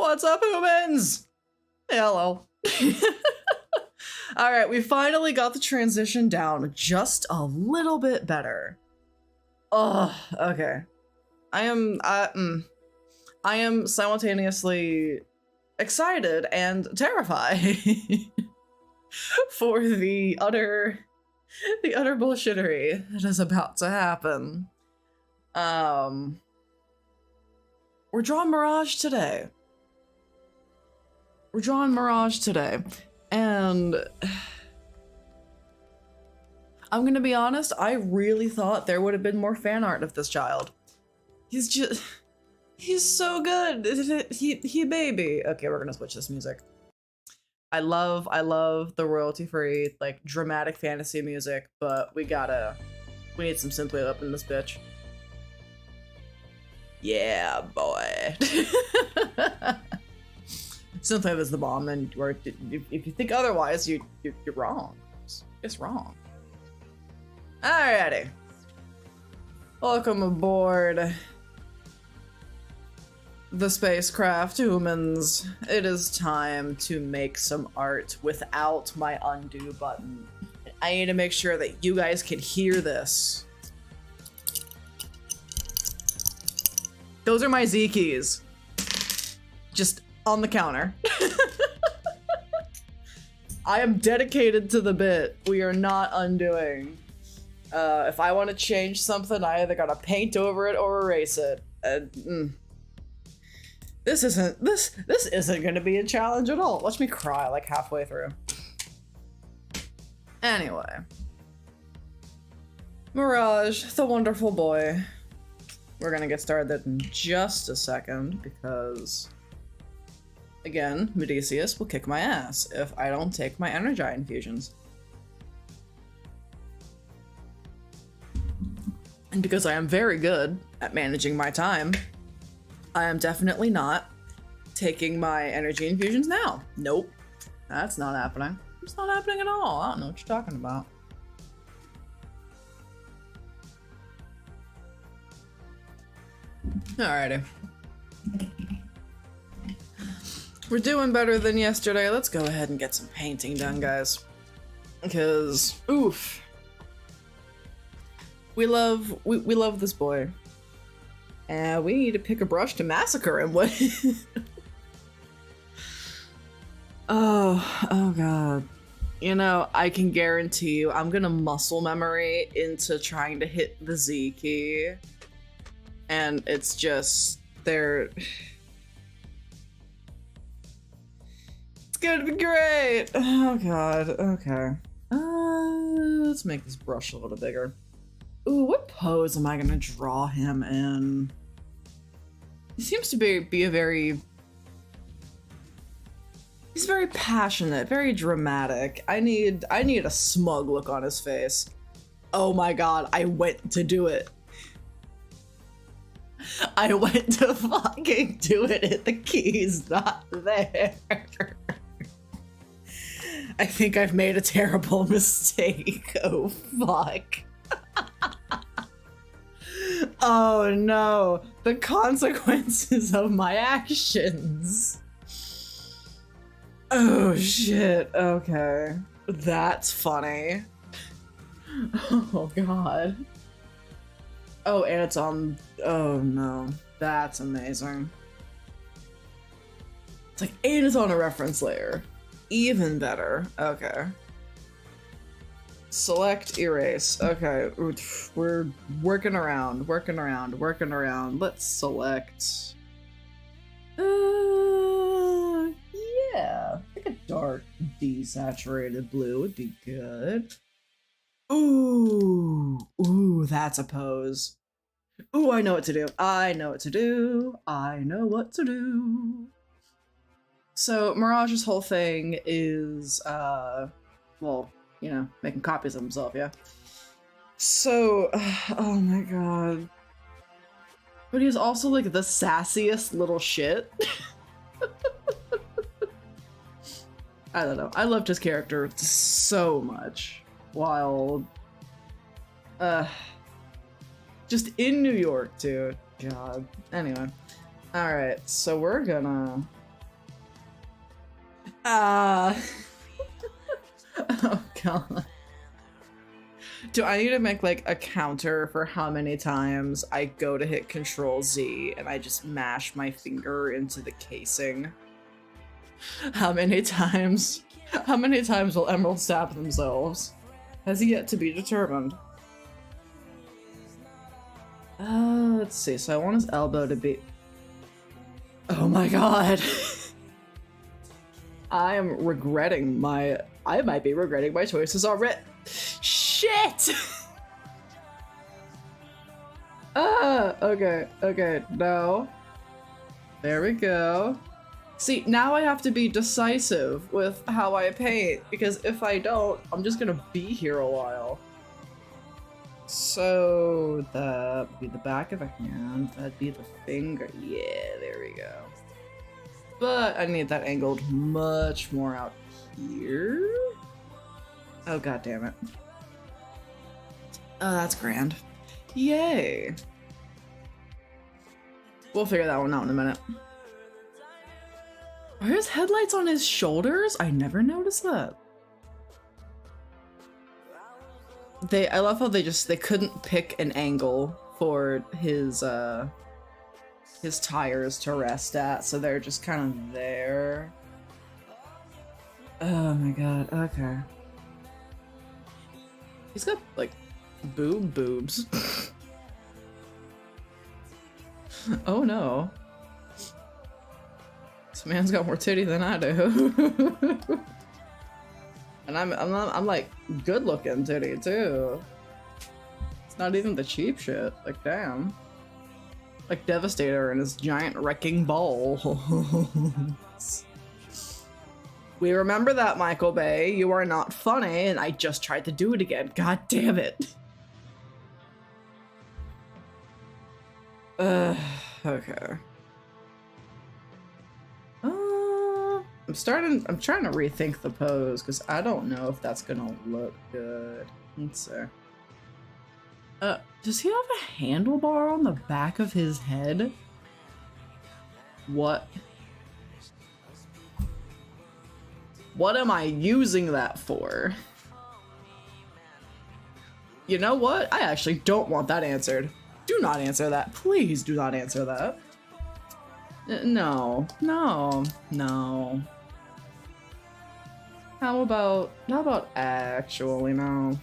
What's up, humans? Hello. Alright, we finally got the transition down just a little bit better. Oh, okay. I am simultaneously excited and terrified for the utter bullshittery that is about to happen. We're drawing Mirage today. And I'm gonna be honest, I really thought there would have been more fan art of this child. He's so good. He baby. Okay, we're gonna switch this music. I love the royalty-free, like, dramatic fantasy music, but we need some synthwave up in this bitch. Yeah, boy. Synthwave is the bomb, and if you think otherwise, you're wrong. It's wrong. Alrighty. Welcome aboard the spacecraft, humans. It is time to make some art without my undo button. I need to make sure that you guys can hear this. Those are my Z keys. Just on the counter. I am dedicated to the bit. We are not undoing. If I want to change something, I either gotta paint over it or erase it. This isn't gonna be a challenge at all. Watch me cry like halfway through. Anyway. Mirage, the wonderful boy. We're gonna get started in just a second because, again, Medicius will kick my ass if I don't take my energy infusions. And because I am very good at managing my time, I am definitely not taking my energy infusions now. Nope. That's not happening. It's not happening at all. I don't know what you're talking about. Alrighty. We're doing better than yesterday. Let's go ahead and get some painting done, guys. Because, oof. We love this boy. And we need to pick a brush to massacre him with. Oh god. You know, I can guarantee you I'm gonna muscle memory into trying to hit the Z key. And it's just, it's gonna be great! Oh god, okay. Let's make this brush a little bigger. Ooh, what pose am I gonna draw him in? He seems to be a very... He's very passionate, very dramatic. I need a smug look on his face. Oh my god, I went to do it. I went to fucking do it and the key's not there. I think I've made a terrible mistake. Oh fuck. Oh no, the consequences of my actions. Oh shit, okay. That's funny. Oh god. Oh, and it's on, oh no, that's amazing. It's like, and it's on a reference layer. Even better, okay. Select, erase, okay. We're working around. Let's select. Yeah, I think a dark desaturated blue would be good. Ooh, that's a pose. Ooh, I know what to do. So Mirage's whole thing is, well, you know, making copies of himself, yeah? So, oh my god. But he's also, like, the sassiest little shit. I don't know. I loved his character so much. While, just in New York, too. God. Anyway. Alright, so we're gonna Ah. Oh god. Do I need to make like a counter for how many times I go to hit Control Z and I just mash my finger into the casing? How many times will Emerald stab themselves? Has yet to be determined. Let's see. So I want his elbow to be... Oh my god. I might be regretting my choices already. Shit! Okay, no. There we go. See, now I have to be decisive with how I paint, because if I don't, I'm just gonna be here a while. So, that would be the back of a hand, that'd be the finger. Yeah, there we go. But I need that angled much more out here. Oh, god damn it. Oh, that's grand. Yay. We'll figure that one out in a minute. Are his headlights on his shoulders? I never noticed that. I love how they couldn't pick an angle for his tires to rest at, so they're just kind of there. Oh my god, okay. He's got, like, boobs. Oh no. This man's got more titty than I do. And I'm like good looking titty too. It's not even the cheap shit. Like damn. Like Devastator and his giant wrecking ball. We remember that, Michael Bay. You are not funny, and I just tried to do it again. God damn it. Okay. I'm trying to rethink the pose, because I don't know if that's gonna look good. Let's see. Does he have a handlebar on the back of his head? What? What am I using that for? You know what? I actually don't want that answered. Do not answer that. Please do not answer that. No. How about actually no?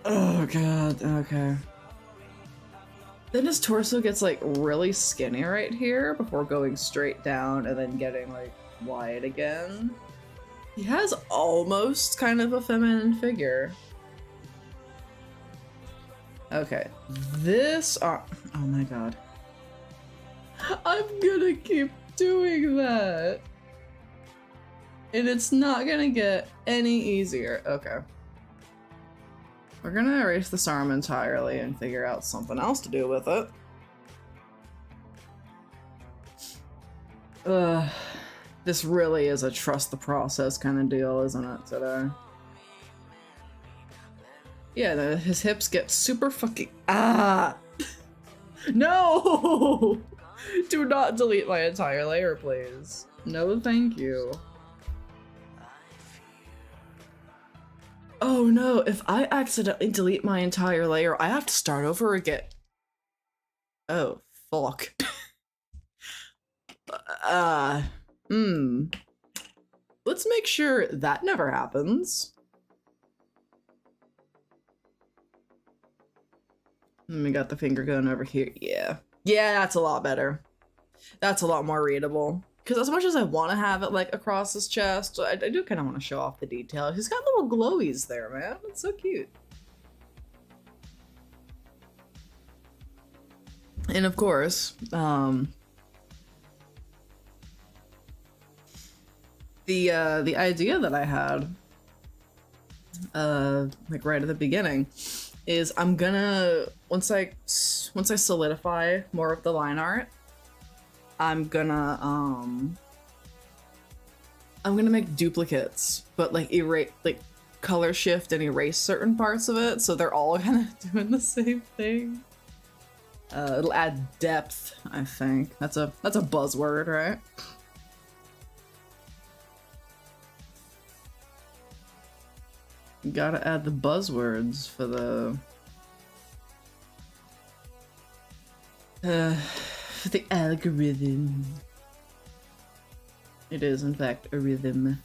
Oh god, okay. Then his torso gets like really skinny right here before going straight down and then getting like wide again. He has almost kind of a feminine figure. Okay, oh my god. I'm gonna keep doing that. And it's not gonna get any easier. Okay. We're gonna erase this arm entirely and figure out something else to do with it. This really is a trust the process kind of deal, isn't it, today? Yeah, his hips get super fucking— No! Do not delete my entire layer, please. No, thank you. Oh no, if I accidentally delete my entire layer, I have to start over again. Oh, fuck. Let's make sure that never happens. And we got the finger gun over here. Yeah. Yeah, that's a lot better. That's a lot more readable. Because as much as I want to have it, like, across his chest, I do kind of want to show off the detail. He's got little glowies there, man. It's so cute. And of course, the idea that I had, like right at the beginning, is I'm gonna, once I solidify more of the line art, I'm gonna make duplicates, but like color shift and erase certain parts of it, so they're all kind of doing the same thing. It'll add depth, I think. That's a buzzword, right? Gotta add the buzzwords for the algorithm. It is, in fact, a rhythm.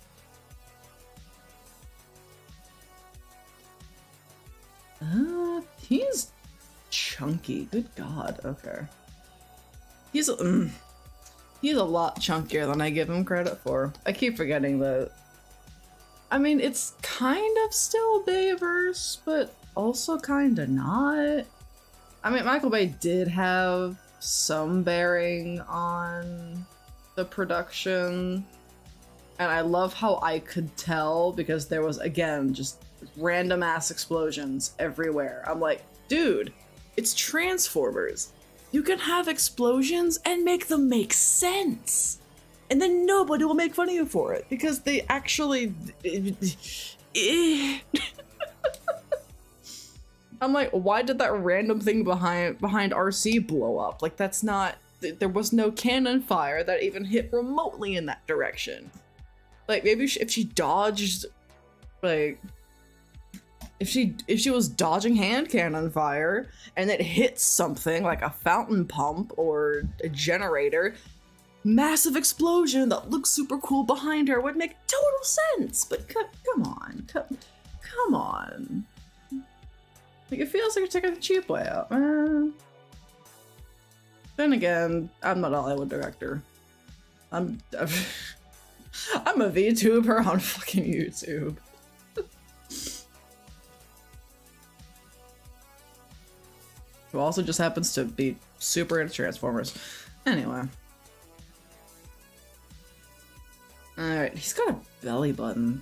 He's chunky. Good God. Okay. He's a lot chunkier than I give him credit for. I keep forgetting that. I mean, it's kind of still Bayverse, but also kind of not. I mean, Michael Bay did have some bearing on the production, and I love how I could tell because there was, again, just random ass explosions everywhere. I'm like, dude, it's Transformers. You can have explosions and make them make sense. And then nobody will make fun of you for it because they actually. I'm like, why did that random thing behind RC blow up? Like, that's not. There was no cannon fire that even hit remotely in that direction. Like, maybe if she dodged, like, if she was dodging hand cannon fire and it hit something like a fountain pump or a generator, massive explosion that looks super cool behind her would make total sense. But come on. Like, it feels like you're taking the cheap way out, man. Then again, I'm not a Hollywood director. I'm a VTuber on fucking YouTube. Who also just happens to be super into Transformers. Anyway. Alright, he's got a belly button.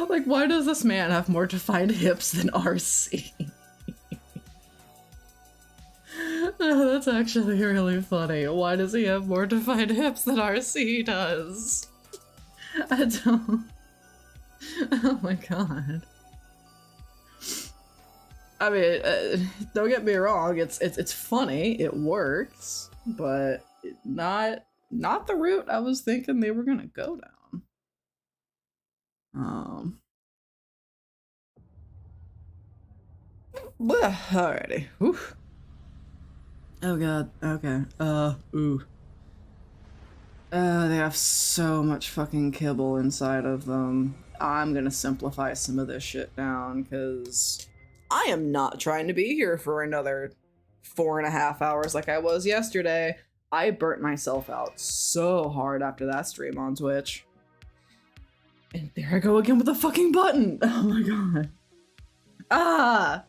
Like, why does this man have more defined hips than RC? Oh, that's actually really funny. Why does he have more defined hips than RC does? I don't... Oh my god. I mean, don't get me wrong, it's funny, it works, but not the route I was thinking they were gonna go down. Alrighty. Oof. Oh god, okay. Ooh. They have so much fucking kibble inside of them. I'm gonna simplify some of this shit down, because I am not trying to be here for another 4.5 hours like I was yesterday. I burnt myself out so hard after that stream on Twitch. And there I go again with the fucking button! Oh my god. Ah!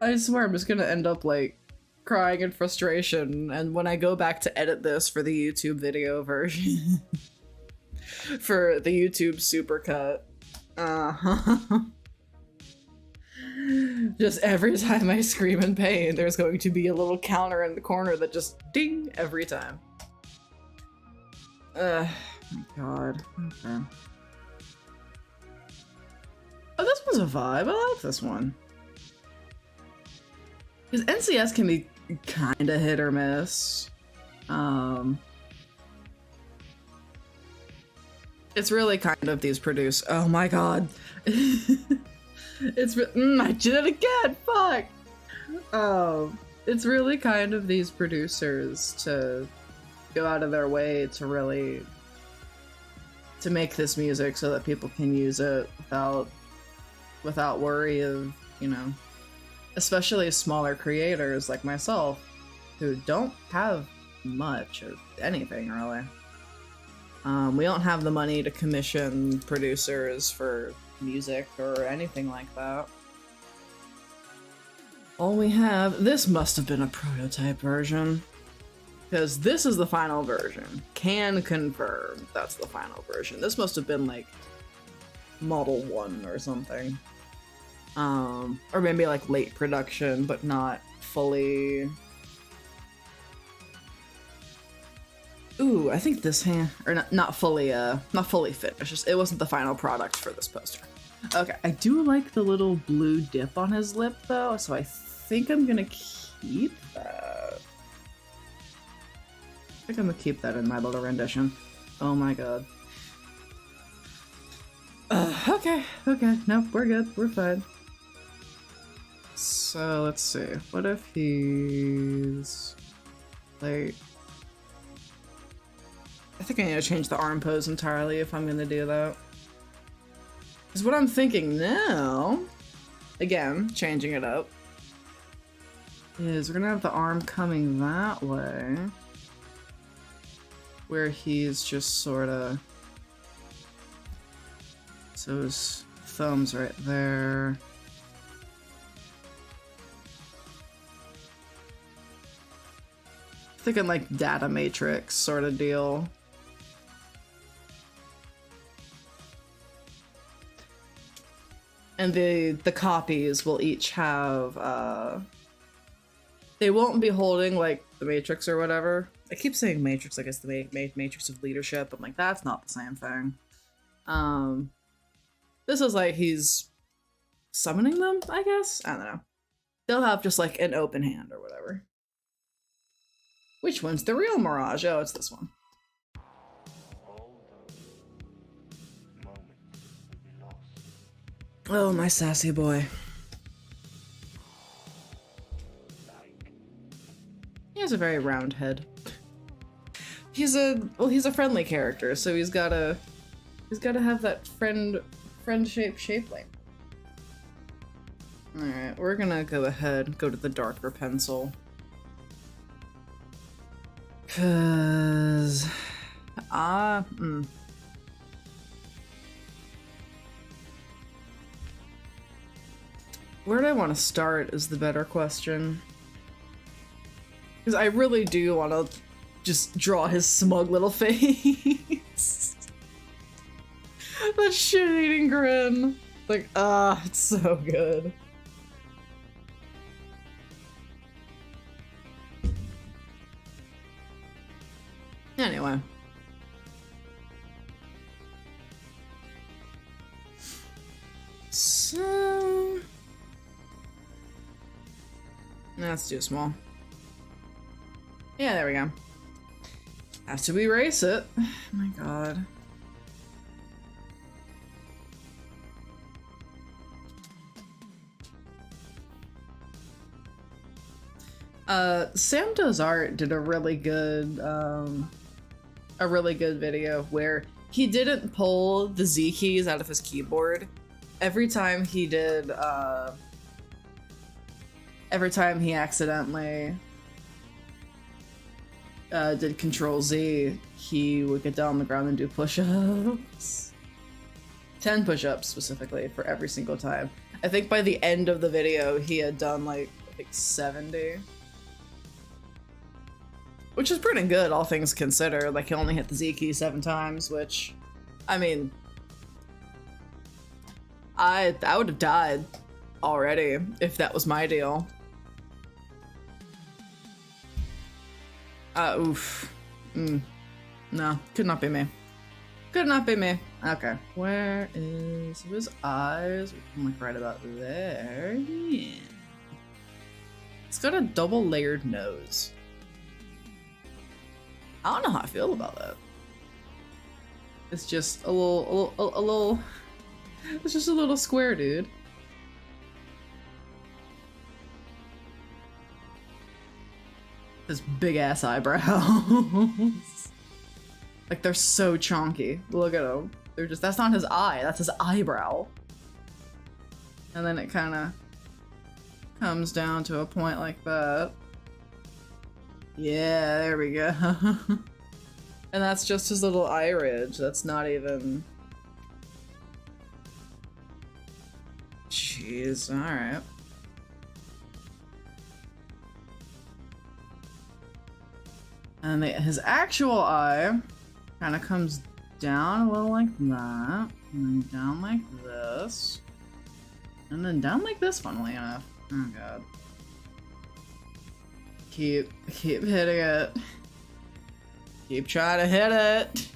I swear I'm just gonna end up, like, crying in frustration, and when I go back to edit this for the YouTube video version, for the YouTube supercut, just every time I scream in pain, there's going to be a little counter in the corner that just ding every time. My god. Okay. Oh, this one's a vibe. I like this one. Because NCS can be kind of hit or miss. It's really kind of these produce. Oh my god. I did it again. Fuck. It's really kind of these producers to go out of their way to really make this music so that people can use it without worry of, you know, especially smaller creators like myself who don't have much of anything really. We don't have the money to commission producers for music or anything like that. All we have, this must have been a prototype version, because this is the final version. Can confirm that's the final version. This must have been like Model 1 or something. Or maybe like late production, but not fully. Ooh, I think this hand, or not fully finished. Just, it wasn't the final product for this poster. Okay, I do like the little blue dip on his lip though, so I think I'm gonna keep that. I think I'm gonna keep that in my little rendition. Oh my god. Okay, nope, we're good, we're fine. So let's see, what if he's like, I think I need to change the arm pose entirely if I'm gonna do that. Because what I'm thinking now, again, changing it up, is we're gonna have the arm coming that way, where he's just sorta, so his thumb's right there. Thinking like data matrix sort of deal. And the copies will each have, they won't be holding like the matrix or whatever. I keep saying matrix like it's the matrix of leadership. I'm like, that's not the same thing. This is like he's summoning them, I guess? I don't know. They'll have just like an open hand or whatever. Which one's the real Mirage? Oh, it's this one. Oh, my sassy boy. He has a very round head. He's a friendly character, so he's gotta have that friend-shaped shapeling. Alright, we're gonna go ahead and go to the darker pencil. Cause where do I want to start is the better question. Because I really do want to just draw his smug little face. That shit-eating grin. Like, it's so good. Anyway. So... that's too small. Yeah, there we go. Have to erase it. Oh my god. Sam Does Art did a really good video where he didn't pull the Z keys out of his keyboard. Every time he did, every time he accidentally did Control Z, he would get down on the ground and do push-ups. 10 push-ups specifically for every single time. I think by the end of the video he had done like 70. Which is pretty good, all things considered. Like, he only hit the Z key 7 times, which, I mean, I would have died already if that was my deal. Oof. No, could not be me. Could not be me. Okay, where is his eyes? We can look right about there. Yeah. It's got a double layered nose. I don't know how I feel about that. It's just a little, it's just a little square dude. His big ass eyebrows. Like, they're so chonky. Look at them. They're just, that's not his eye, that's his eyebrow. And then it kind of comes down to a point like that. Yeah, there we go. And that's just his little eye ridge. That's not even... Jeez, alright. And his actual eye kind of comes down a little like that, and then down like this, and then down like this, funnily enough. Oh god. Keep hitting it. Keep trying to hit it.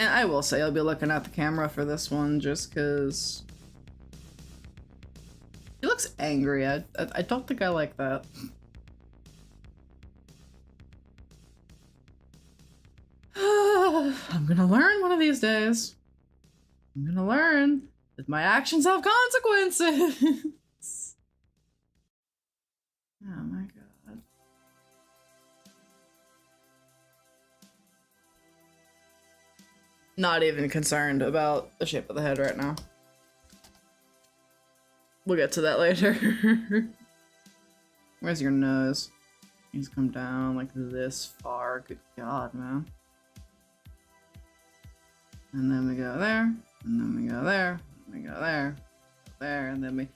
And I will say I'll be looking at the camera for this one just because he looks angry. I don't think I like that. gonna learn one of these days. I'm gonna learn that my actions have consequences. Oh my god. Not even concerned about the shape of the head right now. We'll get to that later. Where's your nose? He's come down like this far. Good god, man. And then we go there, and then we go there, and we go there, there, and then we...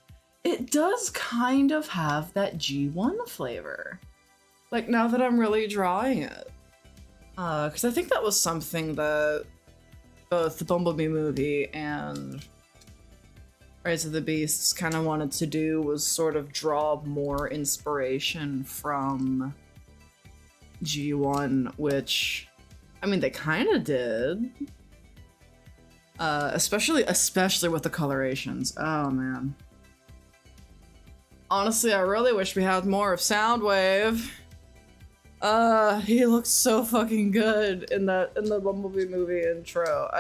It does kind of have that G1 flavor. Like, now that I'm really drawing it. Because I think that was something that both the Bumblebee movie and Rise of the Beasts kind of wanted to do, was sort of draw more inspiration from G1, which, I mean, they kind of did. Especially with the colorations. Oh, man. Honestly, I really wish we had more of Soundwave. He looks so fucking good in the Bumblebee movie intro.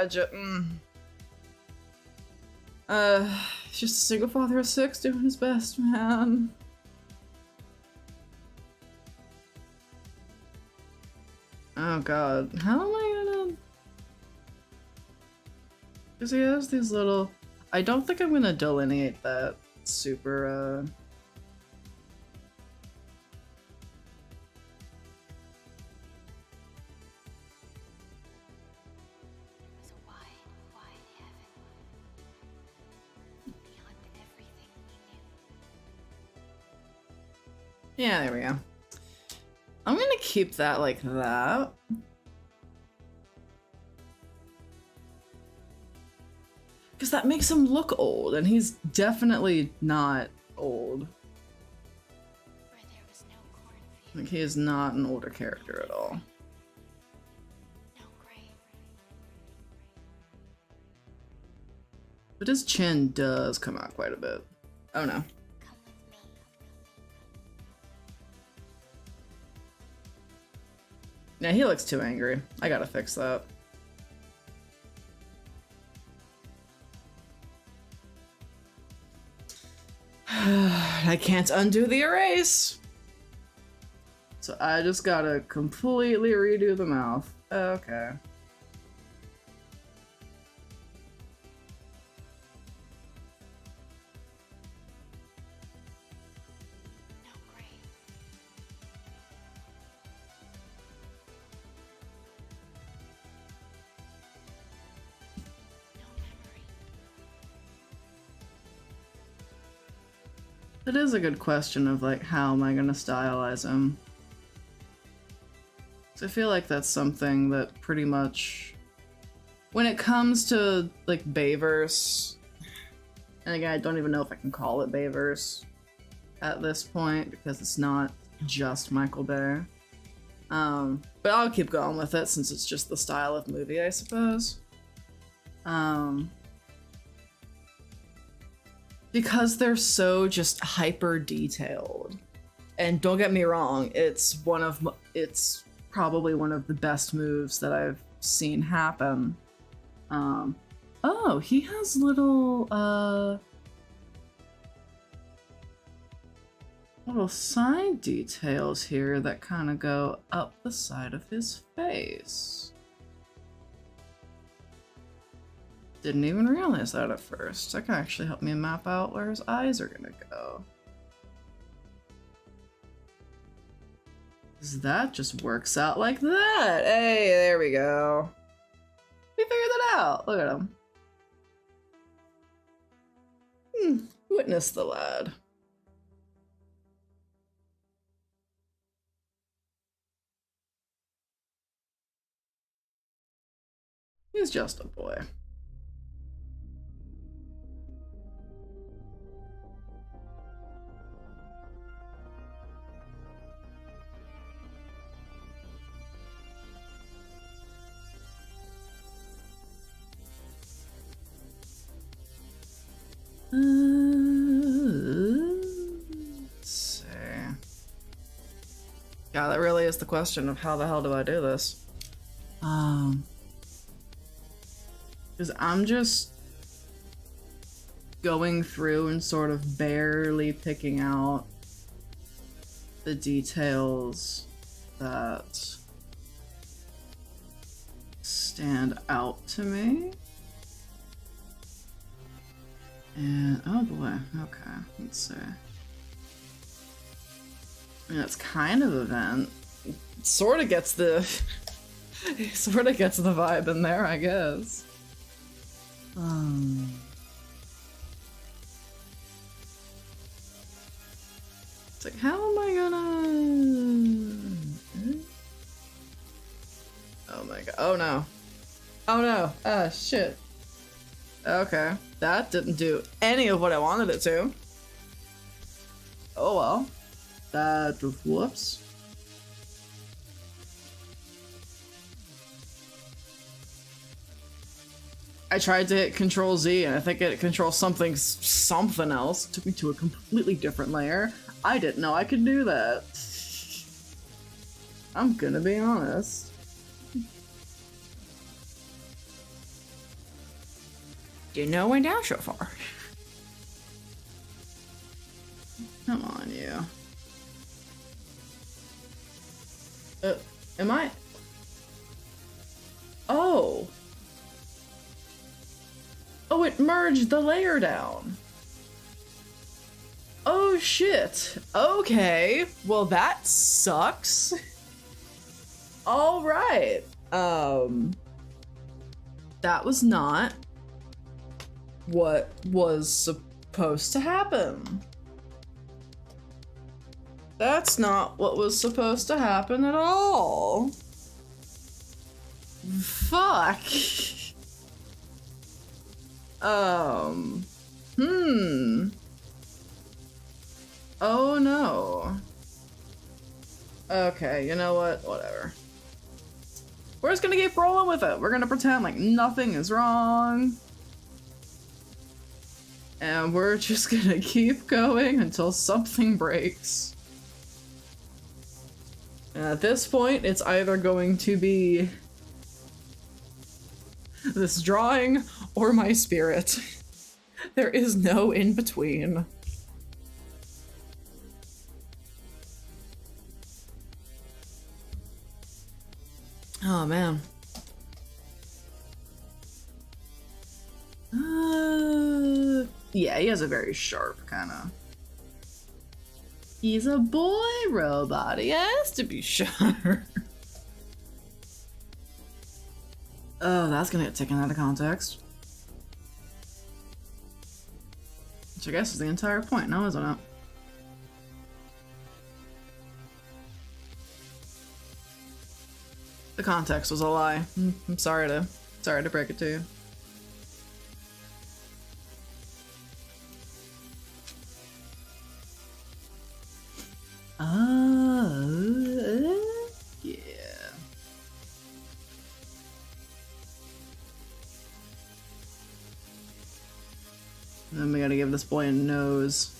He's just a single father of 6 doing his best, man. Oh god, how am I gonna... Because he has these little... I don't think I'm gonna delineate that super, Yeah, there we go. I'm gonna keep that like that. Because that makes him look old, and he's definitely not old. Like, he is not an older character at all. But his chin does come out quite a bit. Oh no. Yeah, he looks too angry. I gotta fix that. I can't undo the erase! So I just gotta completely redo the mouth. Okay. It is a good question of, like, how am I gonna stylize him? So I feel like that's something that pretty much, when it comes to, like, Bayverse, and again, I don't even know if I can call it Bayverse at this point, because it's not just Michael Bay. But I'll keep going with it, since it's just the style of movie, I suppose. Because they're so just hyper detailed. And don't get me wrong, it's probably one of the best moves that I've seen happen. Oh, he has little side details here that kind of go up the side of his face. Didn't even realize that at first. That can actually help me map out where his eyes are gonna go. 'Cause that just works out like that. Hey, there we go. We figured that out. Look at him. Witness the lad. He's just a boy. Let's see. Yeah, that really is the question of how the hell do I do this? Because I'm just going through and sort of barely picking out the details that stand out to me. And oh boy, okay, let's see. I mean, that's kind of event. It sort of gets the sort of gets the vibe in there, I guess. It's like, how am I gonna? Oh my god! Oh no! Oh no! Ah shit! Okay, that didn't do any of what I wanted it to. Oh well. That whoops. I tried to hit Control Z and I think it controls something else. It took me to a completely different layer. I didn't know I could do that. I'm gonna be honest. Didn't know it went down so far. Come on, you. Am I? Oh. Oh, it merged the layer down. Oh shit. Okay. Well, that sucks. All right. That was not what was supposed to happen. That's not what was supposed to happen at all. Fuck. Oh no. Okay, you know what? Whatever. We're just gonna keep rolling with it. We're gonna pretend like nothing is wrong. And we're just gonna keep going until something breaks. And at this point, it's either going to be this drawing or my spirit. There is no in between. Oh man. Yeah, he has a very sharp kind of. He's a boy robot. He has to be sharp. Oh, that's gonna get taken out of context. Which I guess is the entire point, now isn't it? The context was a lie. I'm sorry to break it to you. Yeah. And then we gotta give this boy a nose.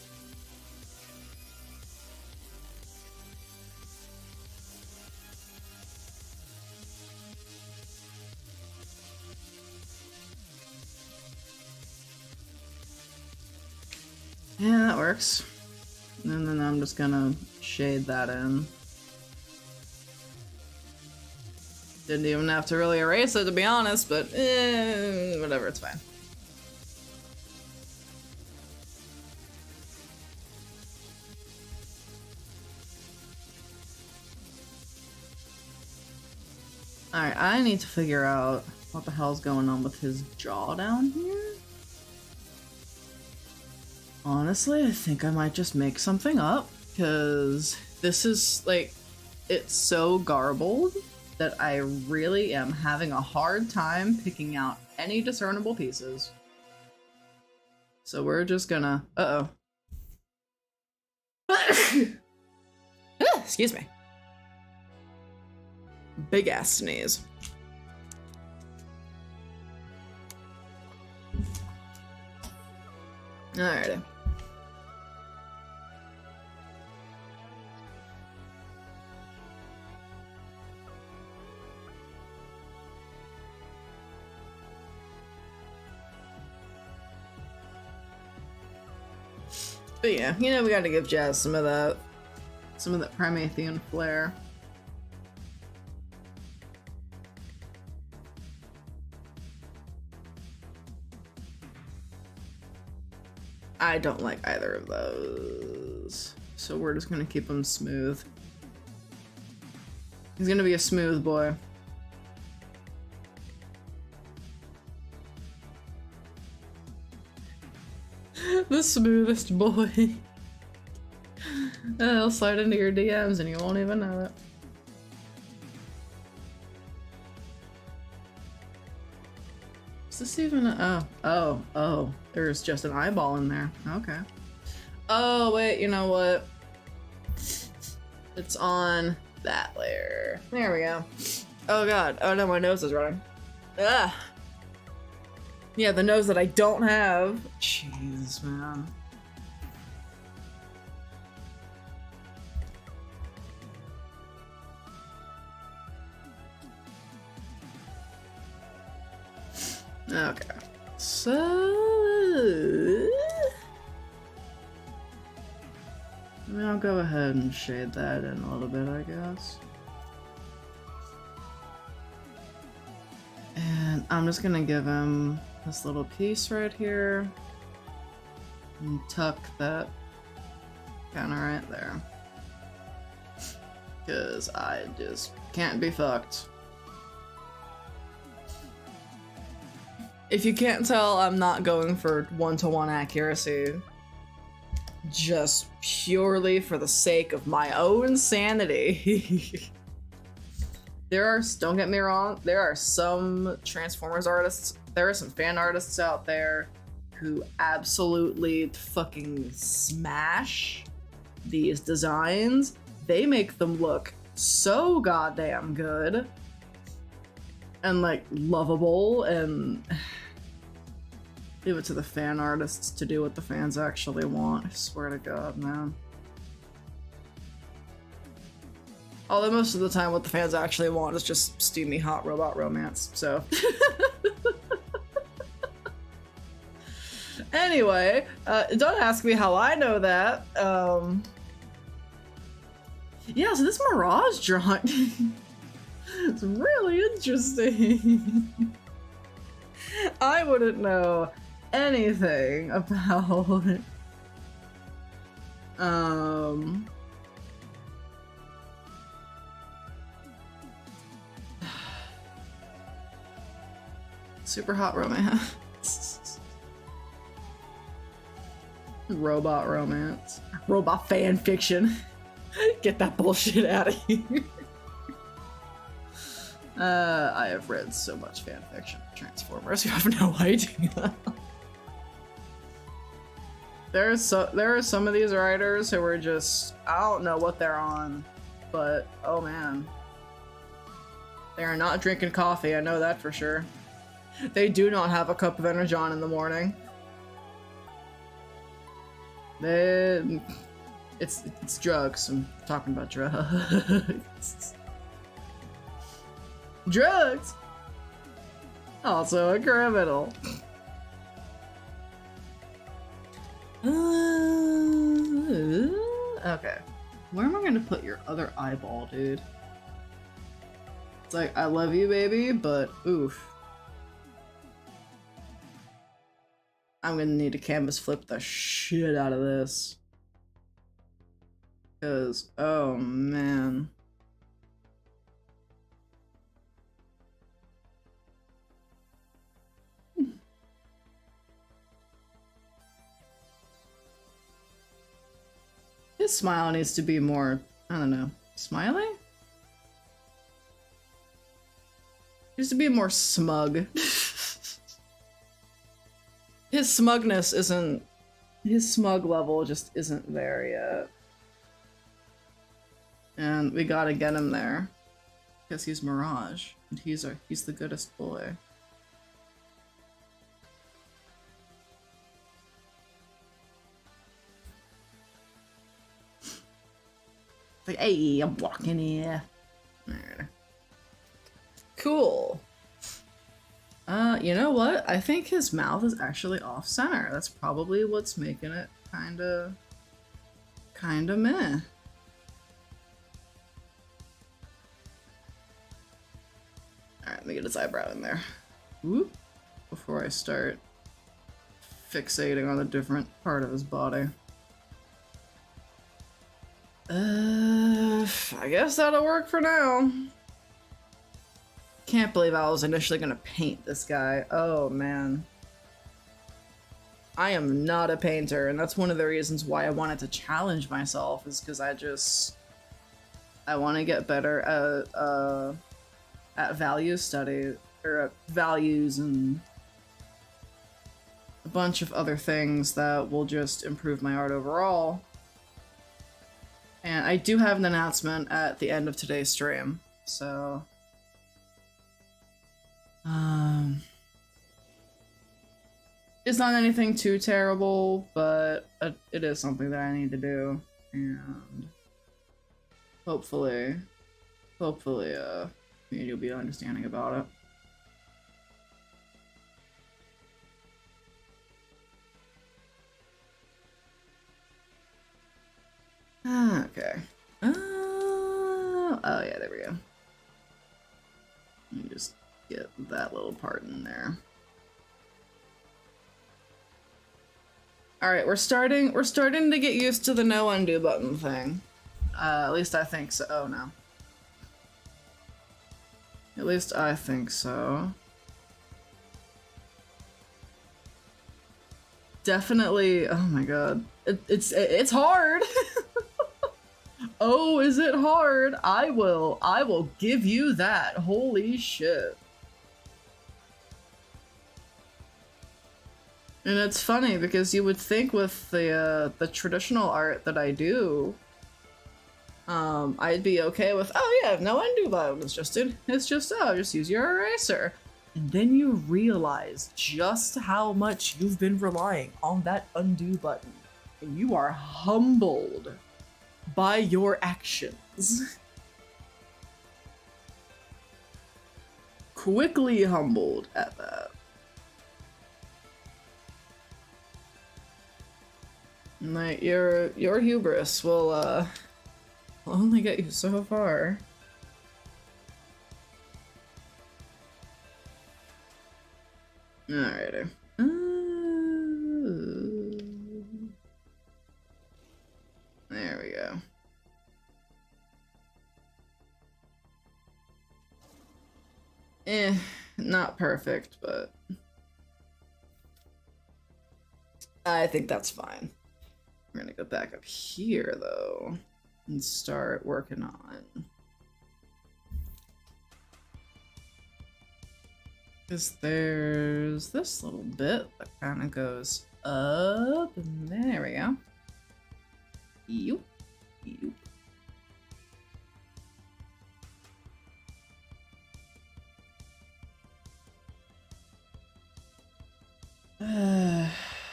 Yeah, that works. And then I'm just gonna shade that in. Didn't even have to really erase it, to be honest, but whatever, it's fine. Alright, I need to figure out what the hell's going on with his jaw down here. Honestly, I think I might just make something up, because this is, like, it's so garbled that I really am having a hard time picking out any discernible pieces. So we're just gonna... Uh-oh. Excuse me. Big ass sneeze. Alrighty. But yeah, you know, we gotta give Jazz some of that Promethean flair. I don't like either of those. So we're just gonna keep him smooth. He's gonna be a smooth boy. The smoothest boy. He'll slide into your DMs and you won't even know it. Is this even a- oh, there's just an eyeball in there. Okay. Oh, wait, you know what? It's on that layer. There we go. Oh god. Oh no, my nose is running. Ah. Yeah, the nose that I don't have. Jeez, man. Okay. So... I'll go ahead and shade that in a little bit, I guess. And I'm just gonna give him this little piece right here. And tuck that kinda right there. Cause I just can't be fucked. If you can't tell, I'm not going for one-to-one accuracy. Just purely for the sake of my own sanity. Don't get me wrong, there are some Transformers artists, there are some fan artists out there who absolutely fucking smash these designs. They make them look so goddamn good. And like lovable, and leave it to the fan artists to do what the fans actually want. I swear to god, man. Although most of the time what the fans actually want is just steamy hot robot romance, so. Anyway, don't ask me how I know that. Yeah, so this Mirage drawing it's really interesting. I wouldn't know anything about super hot romance. Robot romance. Robot fan fiction. Get that bullshit out of here. I have read so much fanfiction of Transformers, you have no idea. There are some of these writers who are just, I don't know what they're on, but oh man. They are not drinking coffee, I know that for sure. They do not have a cup of Energon in the morning. It's drugs, I'm talking about drugs. Drugs! Also a criminal. Okay. Where am I gonna put your other eyeball, dude? It's like, I love you, baby, but oof. I'm gonna need to canvas flip the shit out of this. Cause, oh man. His smile needs to be more, I don't know, smiley? Needs to be more smug. His smugness isn't, his smug level just isn't there yet. And we gotta get him there. Because he's Mirage, and he's the goodest boy. Like, hey, I'm walking here. Cool. You know what? I think his mouth is actually off center. That's probably what's making it kinda kinda meh. Alright, let me get his eyebrow in there. Whoop. Before I start fixating on a different part of his body. I guess that'll work for now. Can't believe I was initially gonna paint this guy. Oh man. I am not a painter, and that's one of the reasons why I wanted to challenge myself, is because I want to get better at value study, or at values and a bunch of other things that will just improve my art overall. And I do have an announcement at the end of today's stream, so it's not anything too terrible, but it is something that I need to do, and hopefully you'll be understanding about it. Okay. Oh yeah, there we go. Let me just get that little part in there. Alright, we're starting to get used to the no undo button thing. At least I think so. Oh no. At least I think so. Definitely, oh my god. It's hard! Oh, is it hard? I will give you that. Holy shit. And it's funny because you would think with the traditional art that I do, I'd be okay with, oh yeah, no undo button. It's just use your eraser. And then you realize just how much you've been relying on that undo button, and you are humbled by your actions. Quickly humbled at that. Like, your hubris will only get you so far. Alrighty. There we go. Not perfect, but I think that's fine. We're gonna go back up here, though, and start working on... Because there's this little bit that kind of goes up, and there we go. Yoop. Yoop.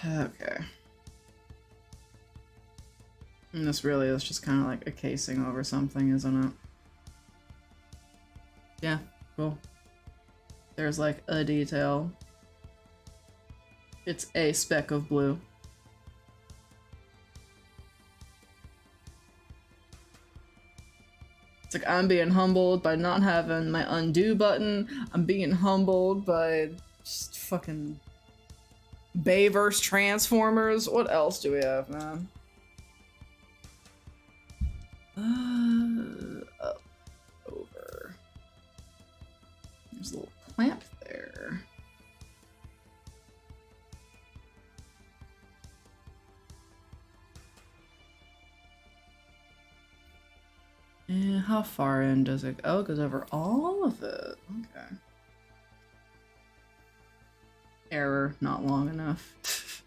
Okay. And this really is just kind of like a casing over something, isn't it? Yeah, cool. There's like a detail. It's a speck of blue. It's like I'm being humbled by not having my undo button. I'm being humbled by just fucking Bayverse Transformers. What else do we have, man? Up, over. There's a little clamp there. And how far in does it go? Oh, it goes over all of it. Okay. Error, not long enough.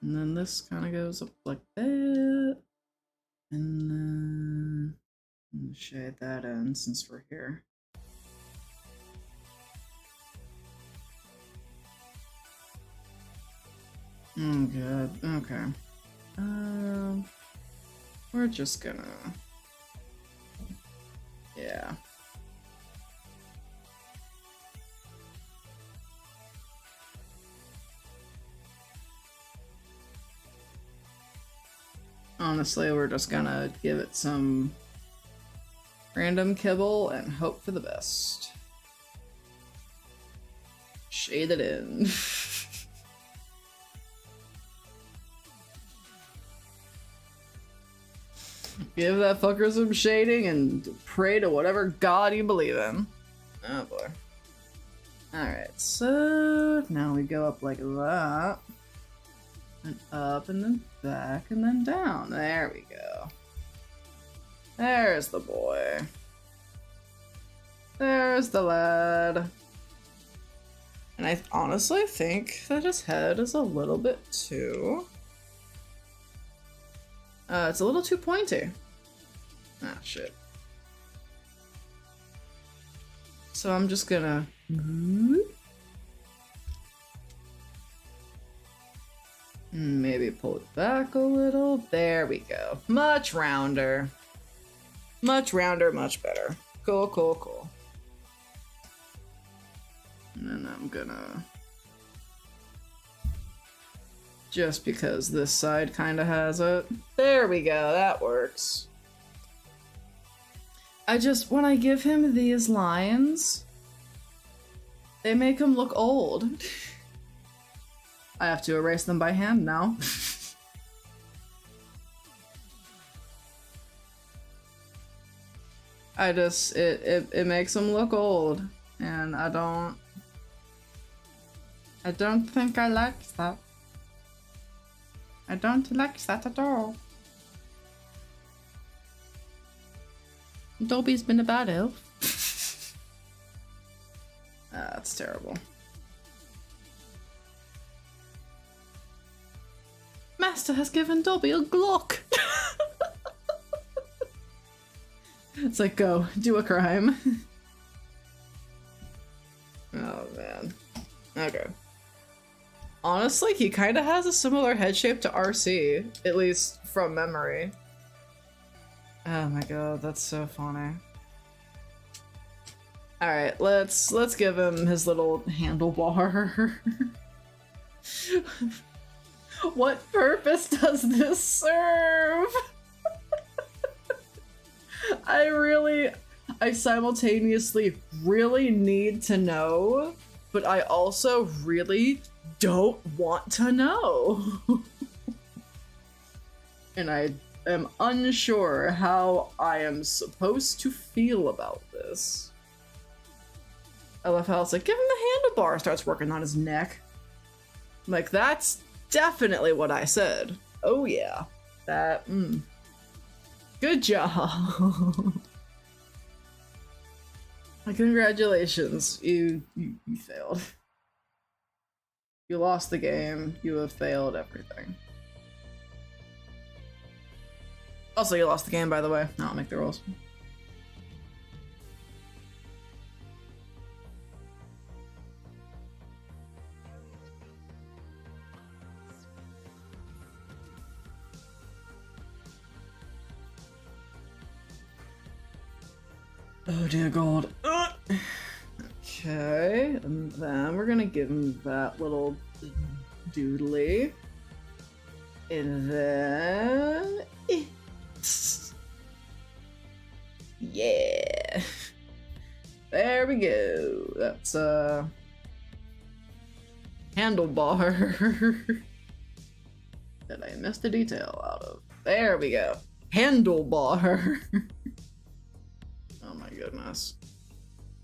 And then this kind of goes up like that. And then I'm gonna shade that in since we're here. Oh god, okay. We're just gonna... Yeah. honestly, we're just gonna give it some random kibble and hope for the best. Shade it in. Give that fucker some shading and pray to whatever god you believe in. Oh boy. Alright, so now we go up like that. And up and then back and then down. There we go. There's the boy. There's the lad. And I honestly think that his head is a little bit too... it's a little too pointy. Ah, shit. So I'm just gonna... maybe pull it back a little. There we go. Much rounder. Much rounder, much better. Cool, cool, cool. And then I'm gonna... just because this side kind of has it. There we go, that works. When I give him these lines, they make him look old. I have to erase them by hand now. It makes him look old, and I don't think I like that. I don't like that at all. Dobby's been a bad elf. That's terrible. Master has given Dobby a Glock. It's like, go, do a crime. Oh man. Okay. Honestly, he kind of has a similar head shape to RC, at least from memory. Oh my god, that's so funny. Alright, let's give him his little handlebar. What purpose does this serve? I simultaneously really need to know, but I also really don't want to know. And I am unsure how I am supposed to feel about this. I love how it's like, give him the handlebar, starts working on his neck. I'm like, that's definitely what I said. Oh yeah. That, Good job. Congratulations, you failed. You lost the game, you have failed everything. Also, you lost the game, by the way. I'll make the rolls. Oh dear god. Okay, and then we're gonna give him that little doodly. And then... yeah! There we go. That's handlebar that I missed a detail out of. There we go. Handlebar. Oh my goodness.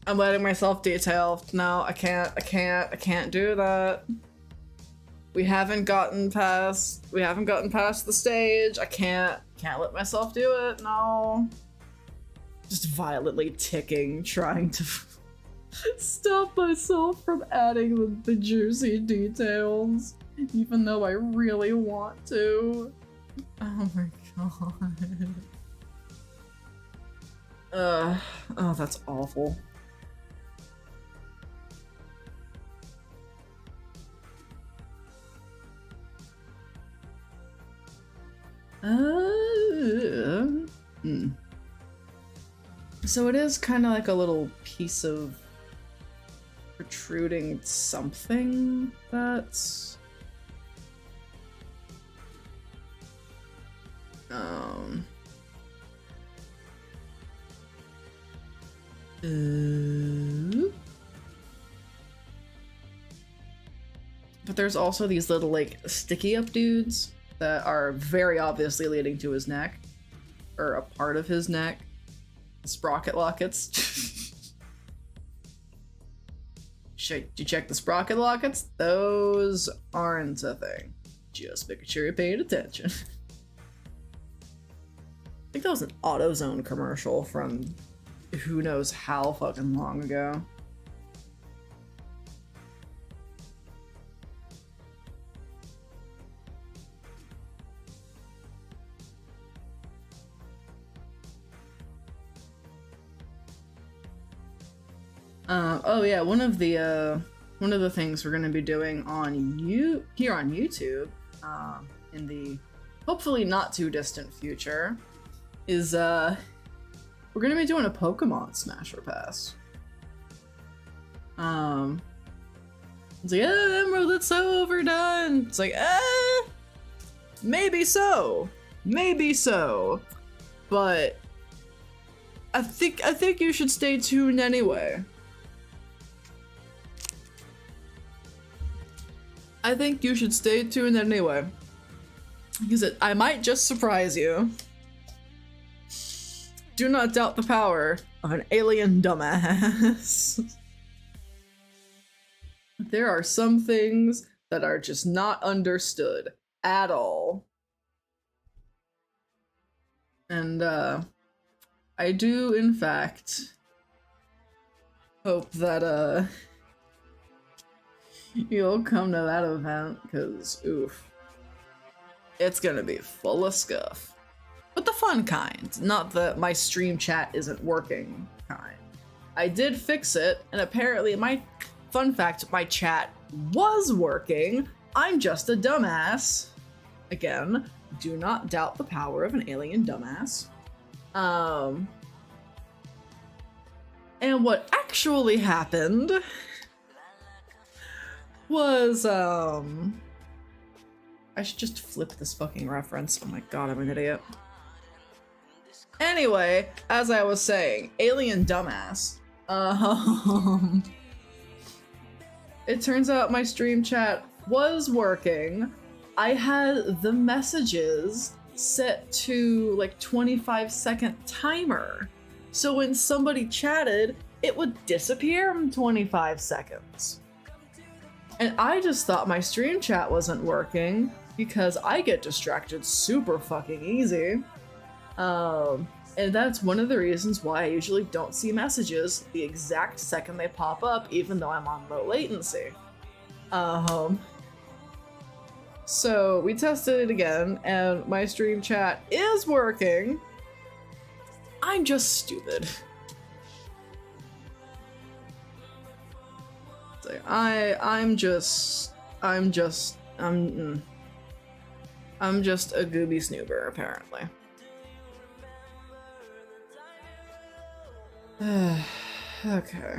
I'm letting myself detail. No, I can't do that. We haven't gotten past the stage. I can't let myself do it, no. Just violently ticking, trying to stop myself from adding the juicy details, even though I really want to. Oh my god. Oh, that's awful. So it is kind of like a little piece of protruding something that's... But there's also these little, like, sticky up dudes that are very obviously leading to his neck. Or a part of his neck. Sprocket lockets. Did you check the sprocket lockets? Those aren't a thing. Just making sure you're paying attention. I think that was an AutoZone commercial from who knows how fucking long ago. Oh yeah, one of the things we're gonna be doing on here on YouTube, in the hopefully not too distant future, is we're gonna be doing a Pokemon Smash or Pass. It's like, Emerald, it's so overdone. It's like, maybe so, but I think you should stay tuned anyway. I think you should stay tuned anyway, because I might just surprise you. Do not doubt the power of an alien dumbass. There are some things that are just not understood at all. And I do, in fact, hope that you'll come to that event, because, oof. It's gonna be full of scuff. But the fun kind, not the my stream chat isn't working kind. I did fix it, and apparently fun fact, my chat was working. I'm just a dumbass. Again, do not doubt the power of an alien dumbass. And what actually happened was, I should just flip this fucking reference. Oh my god, I'm an idiot. Anyway, as I was saying, alien dumbass. It turns out my stream chat was working. I had the messages set to like 25-second timer. So when somebody chatted, it would disappear in 25 seconds. And I just thought my stream chat wasn't working because I get distracted super fucking easy. And that's one of the reasons why I usually don't see messages the exact second they pop up, even though I'm on low latency. So we tested it again, and my stream chat is working. I'm just stupid. I'm just a gooby snoober, apparently. Okay.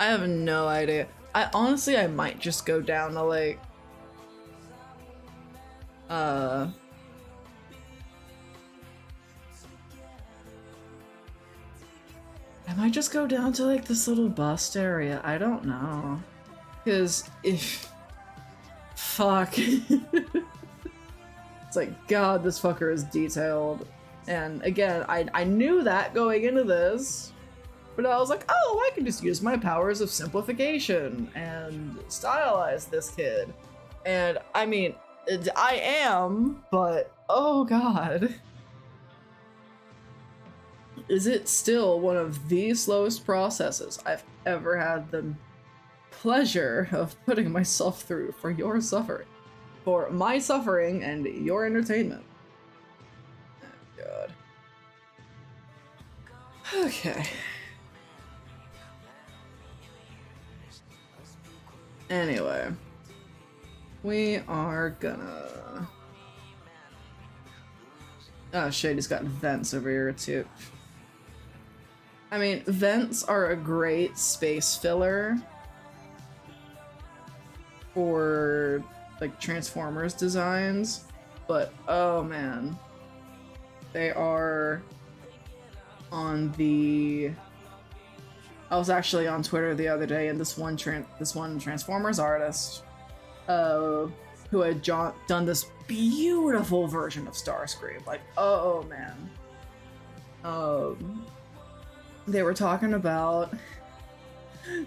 I have no idea. I might just go down to like I might just go down to like this little bust area. I don't know. Cause if fuck. It's like, god, this fucker is detailed. And again, I knew that going into this, but I was like, oh, I can just use my powers of simplification and stylize this kid. And I mean, I am, but oh god. Is it still one of the slowest processes I've ever had the pleasure of putting myself through for your suffering. For my suffering and your entertainment. Oh god. Okay. Anyway. We are gonna... Oh shit, he's got vents over here too. I mean, vents are a great space filler for like Transformers designs, but oh man, they are on the. I was actually on Twitter the other day, and this one Transformers artist, who had done this beautiful version of Starscream. Like, oh man, they were talking about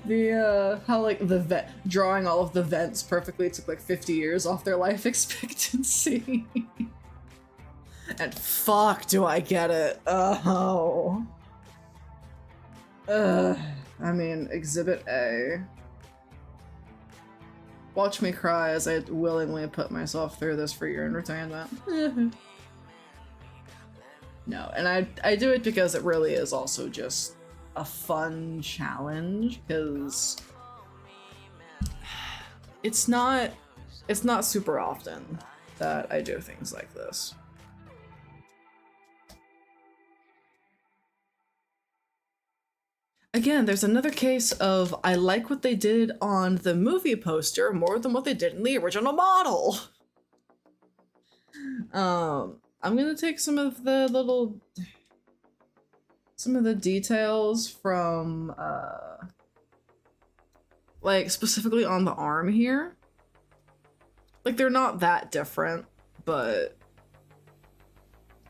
the how like the drawing all of the vents perfectly took like 50 years off their life expectancy. And fuck, do I get it? Oh. I mean, Exhibit A. Watch me cry as I willingly put myself through this for your entertainment. No, and I do it because it really is also just a fun challenge, because it's not super often that I do things like this. Again, there's another case of I like what they did on the movie poster more than what they did in the original model. I'm gonna take some of the details from like specifically on the arm here. Like, they're not that different, but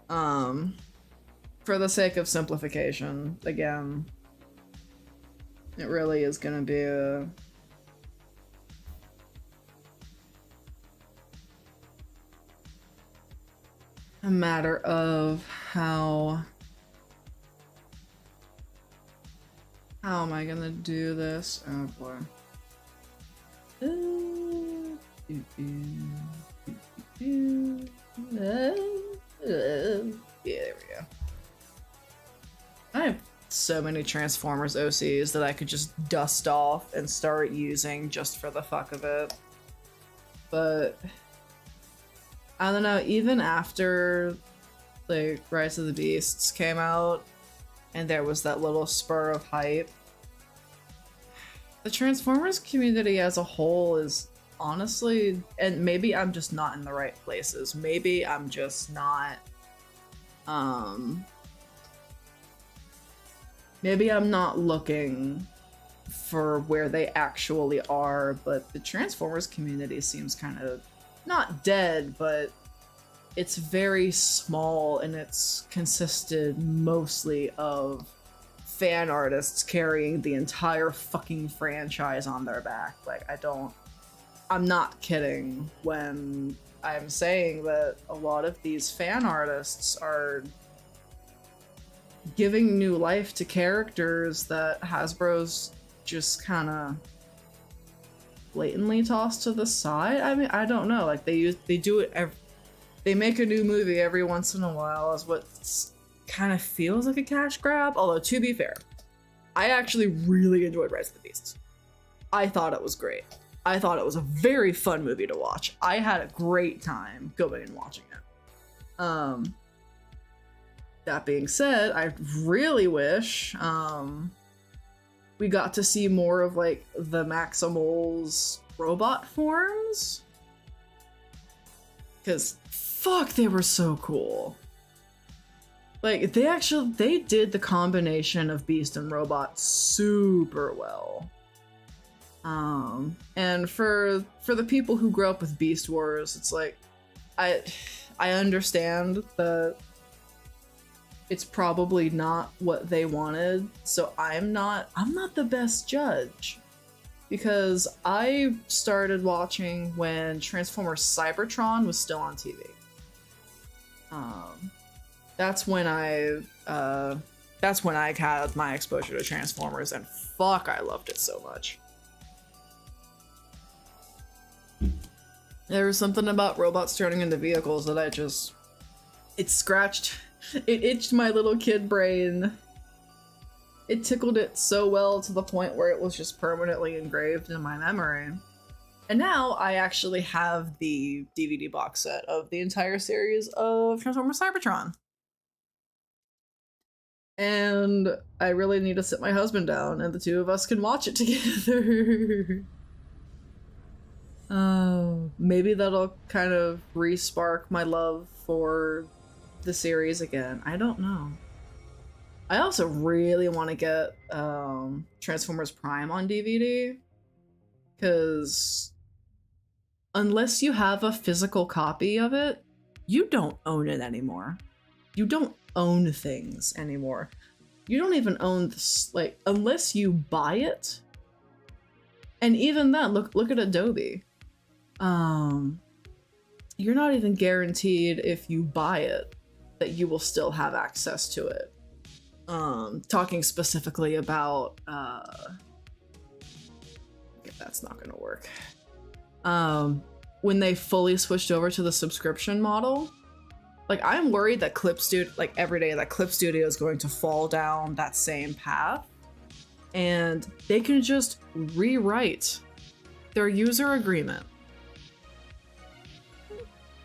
for the sake of simplification, again, it really is gonna be a matter of how am I gonna do this? Oh boy. Yeah, there we go. I have so many Transformers OCs that I could just dust off and start using just for the fuck of it. But I don't know, even after like Rise of the Beasts came out and there was that little spur of hype, the Transformers community as a whole is honestly, and maybe I'm just not in the right places, maybe I'm just not maybe I'm not looking for where they actually are, but the Transformers community seems kind of not dead, but it's very small, and it's consisted mostly of fan artists carrying the entire fucking franchise on their back. Like, I'm not kidding when I'm saying that a lot of these fan artists are giving new life to characters that Hasbro's just kind of blatantly tossed to the side. I mean, I don't know. Like, they do it they make a new movie every once in a while as what kind of feels like a cash grab. Although, to be fair, I actually really enjoyed Rise of the Beasts. I thought it was great. I thought it was a very fun movie to watch. I had a great time going and watching it. That being said, I really wish we got to see more of like the Maximals robot forms, because fuck, they were so cool. Like, they did the combination of Beast and Robot super well. And for the people who grew up with Beast Wars, it's like, I understand that it's probably not what they wanted, so I'm not the best judge, because I started watching when Transformers Cybertron was still on TV. That's when I had my exposure to Transformers, and fuck, I loved it so much. There was something about robots turning into vehicles that it itched my little kid brain. It tickled it so well to the point where it was just permanently engraved in my memory. And now I actually have the DVD box set of the entire series of Transformers Cybertron. And I really need to sit my husband down and the two of us can watch it together. Oh, maybe that'll kind of re-spark my love for the series again. I don't know. I also really want to get Transformers Prime on DVD, because unless you have a physical copy of it, you don't own it anymore. You don't own things anymore. You don't even own this, like, unless you buy it. And even then, look at Adobe. You're not even guaranteed if you buy it that you will still have access to it. Talking specifically about okay, that's not gonna work. When they fully switched over to the subscription model, like, I'm worried that every day that Clip Studio is going to fall down that same path, and they can just rewrite their user agreement.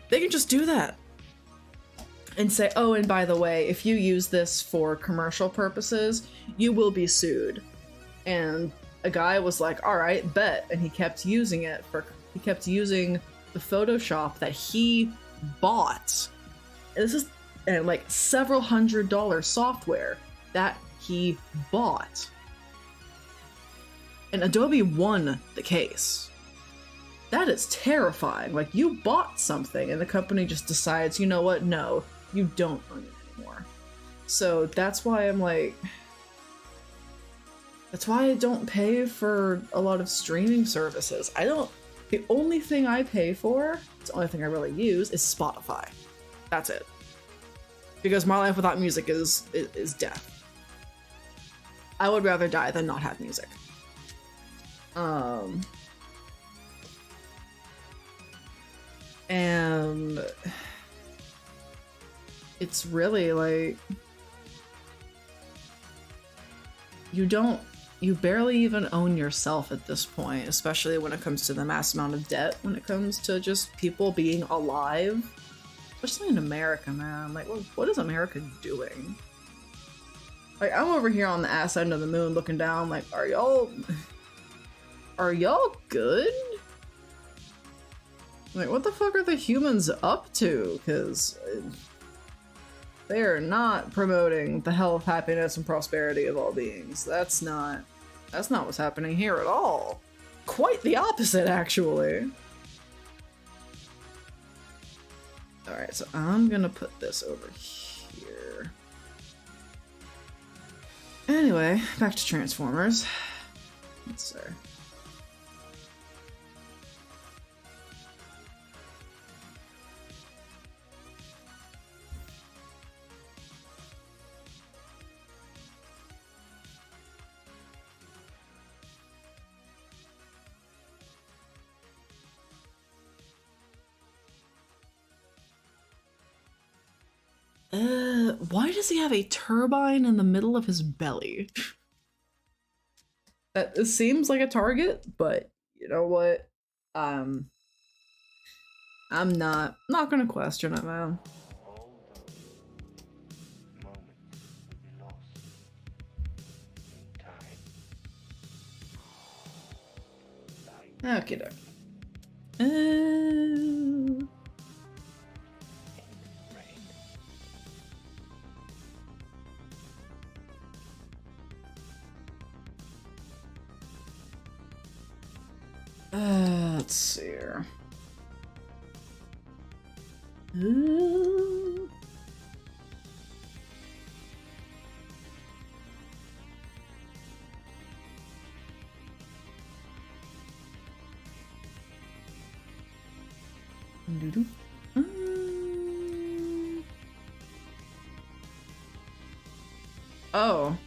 They can just do that and say, oh, and by the way, if you use this for commercial purposes, you will be sued. And a guy was like, all right, bet. And he kept using he kept using the Photoshop that he bought. And this is like several $100 software that he bought. And Adobe won the case. That is terrifying. Like, you bought something and the company just decides, you know what? No, you don't own it anymore. So that's why I'm like, that's why I don't pay for a lot of streaming services. The only thing I pay for, the only thing I really use, is Spotify. That's it. Because my life without music is death. I would rather die than not have music. And it's really like, you barely even own yourself at this point, especially when it comes to the mass amount of debt, when it comes to just people being alive, especially in America, man. Like, what is America doing? Like, I'm over here on the ass end of the moon looking down, like, are y'all good? Like, what the fuck are the humans up to? Because they are not promoting the health, happiness, and prosperity of all beings. That's not what's happening here at all. Quite the opposite, actually. Alright, so I'm gonna put this over here. Anyway, back to Transformers. Let's see. Why does he have a turbine in the middle of his belly? That seems like a target, but you know what? I'm not gonna question it, man. Okay, doke. Let's see here. Oh.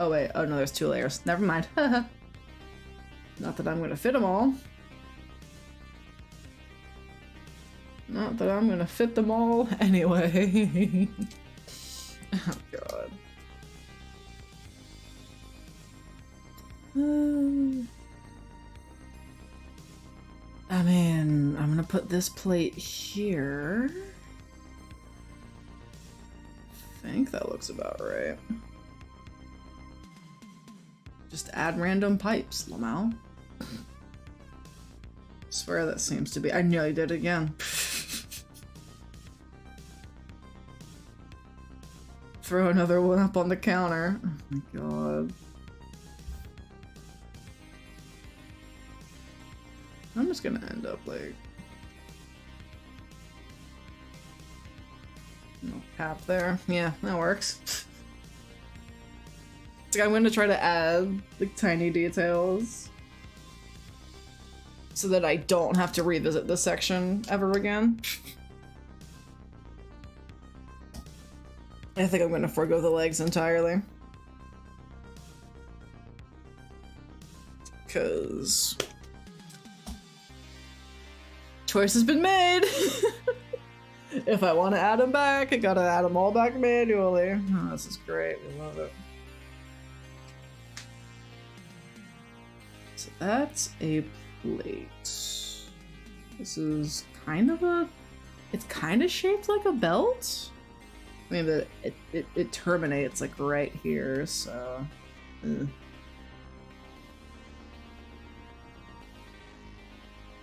Oh wait, oh no, there's 2 layers. Never mind. Not that I'm gonna fit them all. Not that I'm gonna fit them all anyway. Oh god. I mean, I'm gonna put this plate here. think that looks about right. Just add random pipes, Lamau. Swear that seems to be. I nearly did it again. Throw another one up on the counter. Oh my god. I'm just gonna end up like. No cap there. Yeah, that works. I'm gonna try to add like tiny details so that I don't have to revisit this section ever again. I think I'm gonna forego the legs entirely. Cause choice has been made. If I want to add them back, I gotta add them all back manually. Oh, this is great. We love it. So that's a plate. This is kind of a... It's kind of shaped like a belt. I mean, it terminates like right here, so...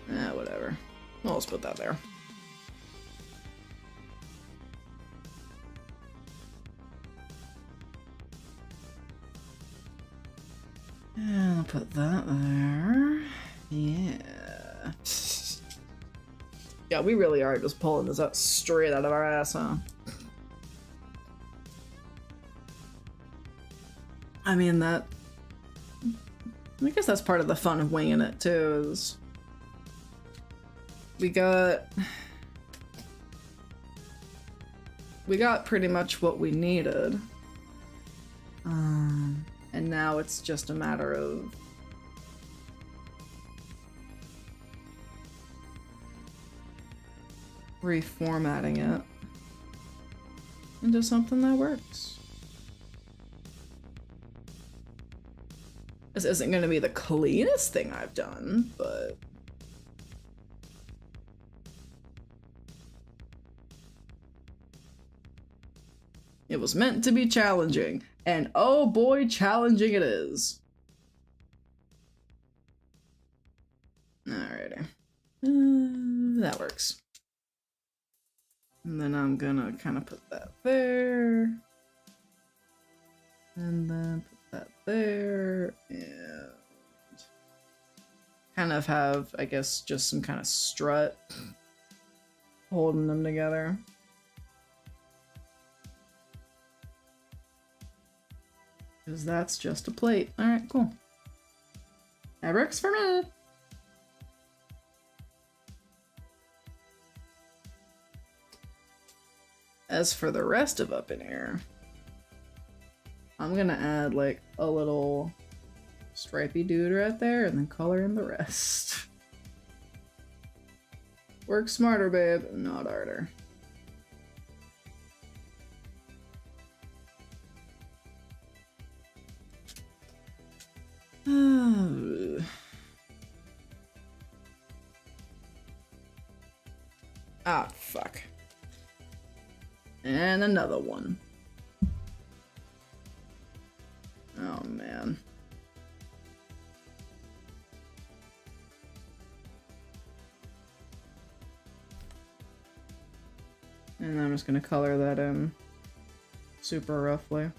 whatever. Well, let's put that there. And I'll put that there. Yeah. Yeah, we really are just pulling this out straight out of our ass, huh? I mean, that... I guess that's part of the fun of winging it, too, is... We got pretty much what we needed. And now it's just a matter of reformatting it into something that works. This isn't going to be the cleanest thing I've done, but it was meant to be challenging, and oh boy, challenging it is. Alrighty. That works. And then I'm gonna kind of put that there. And then put that there. And kind of have, I guess, just some kind of strut holding them together. Because that's just a plate. Alright, cool. That works for me. As for the rest of up in here, I'm gonna add like a little stripey dude right there and then color in the rest. Work smarter, babe, not harder. Ah, fuck. And another one. Oh, man. And I'm just gonna color that in super roughly.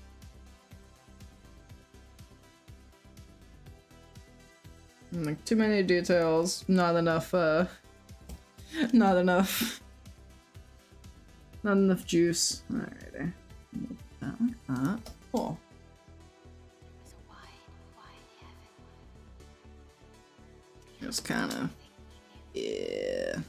Like, too many details, not enough, not enough juice. Alrighty. That like that. Cool. Just kinda, yeah.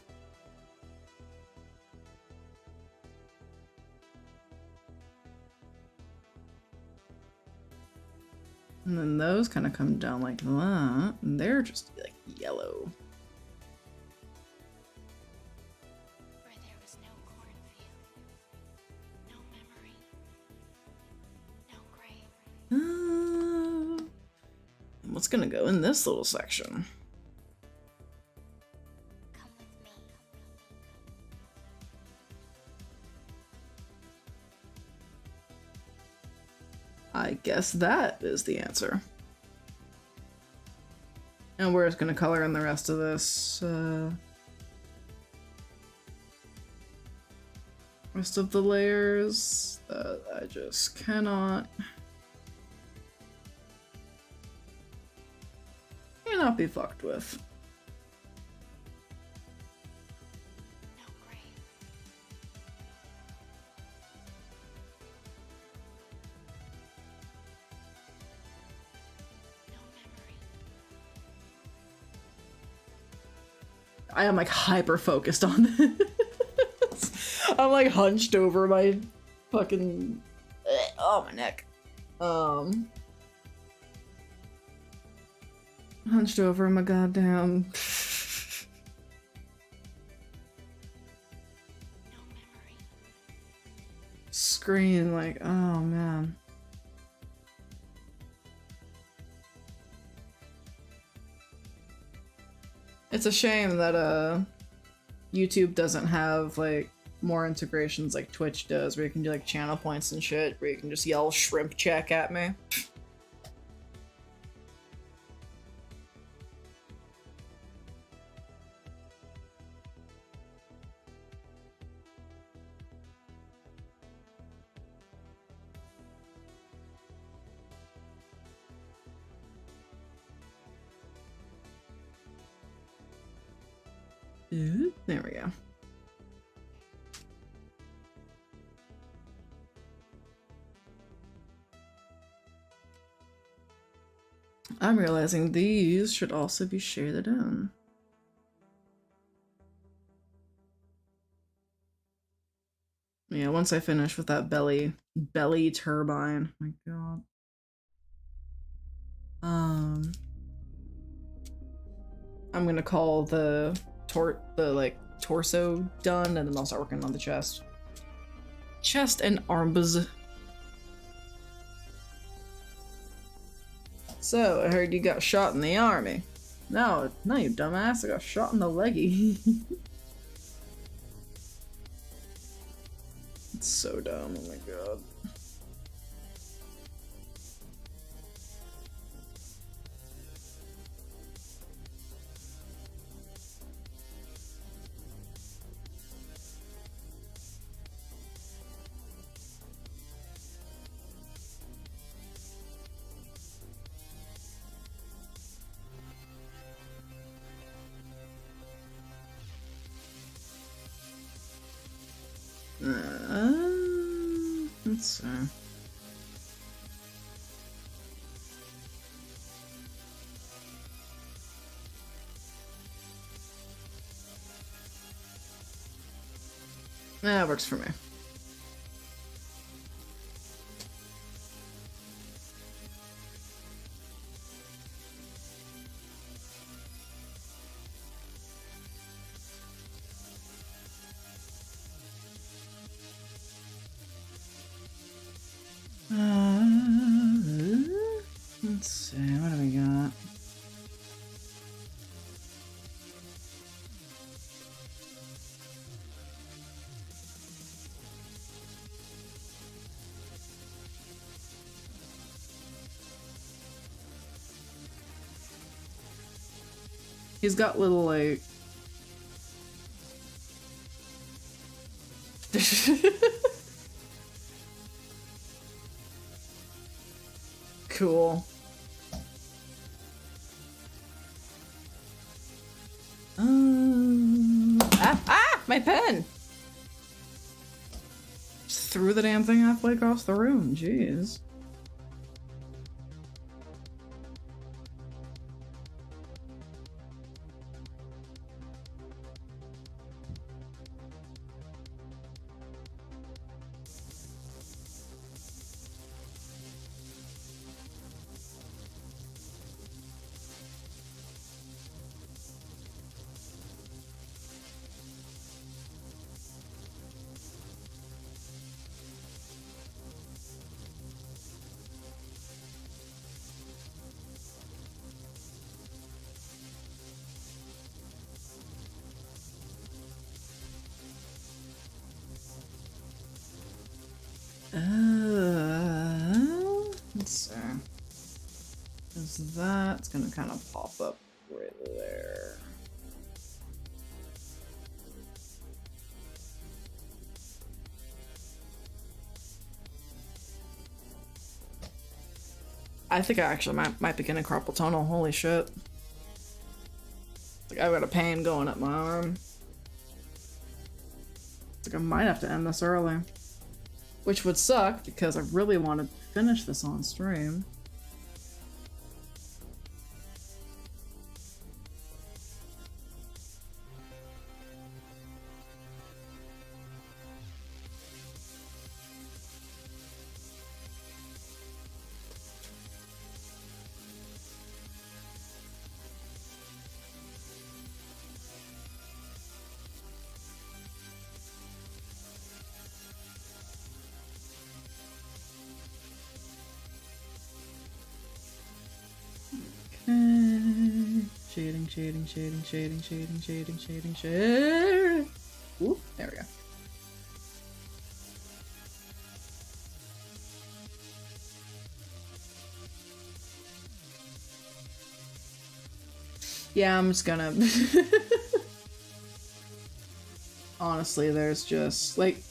And then those kind of come down like that, and they're just like yellow. Where there was no cornfield, no memory, no grave. What's gonna go in this little section? Come with me. I guess that is the answer. And we're just gonna color in the rest of this. Rest of the layers that I just cannot be fucked with. No grave. No memory. I am like hyper focused on this. I'm like hunched over my fucking oh, my neck. Hunched over my goddamn No memory. screen, like, oh man. It's a shame that YouTube doesn't have like more integrations like Twitch does, where you can do like channel points and shit, where you can just yell shrimp check at me. There we go. I'm realizing these should also be shaded in. Yeah, once I finish with that belly turbine. Oh my god. I'm gonna call the torso done, and then I'll start working on the chest. Chest and arms. So, I heard you got shot in the army. No, you dumbass, I got shot in the leggy. It's so dumb, oh my god. Let's see. That works for me. Let's see, what do we got? He's got little, like... Cool. My pen! Just threw the damn thing halfway across the room, jeez. So that's gonna kind of pop up right there. I think I actually might begin a carpal tunnel. Holy shit. Like I've got a pain going up my arm. Like I might have to end this early. Which would suck because I really wanted to finish this on stream. Shading, shading, shading, shading, shading, shading, shading, shading. Ooh, there we go. Yeah, I'm just gonna... Honestly, there's just, like,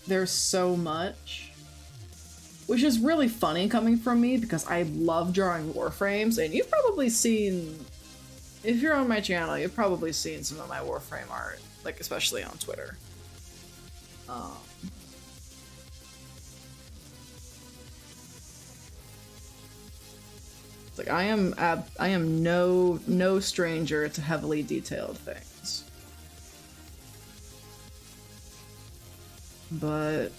there's so much. Which is really funny coming from me because I love drawing Warframes, and you've probably seen... If you're on my channel, you've probably seen some of my Warframe art, like especially on Twitter. Like I am no stranger to heavily detailed things. But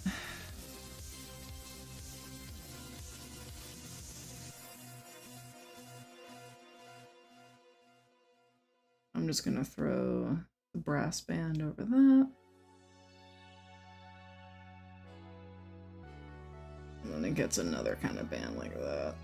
I'm just gonna throw the brass band over that. And then it gets another kind of band like that.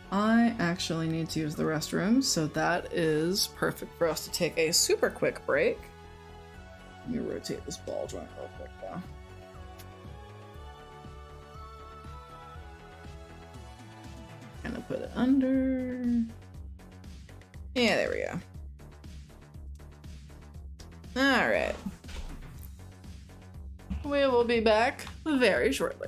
I actually need to use the restroom, so that is perfect for us to take a super quick break. Let me rotate this ball joint real quick though. Kind of put it under. Yeah, there we go. Alright. We will be back very shortly.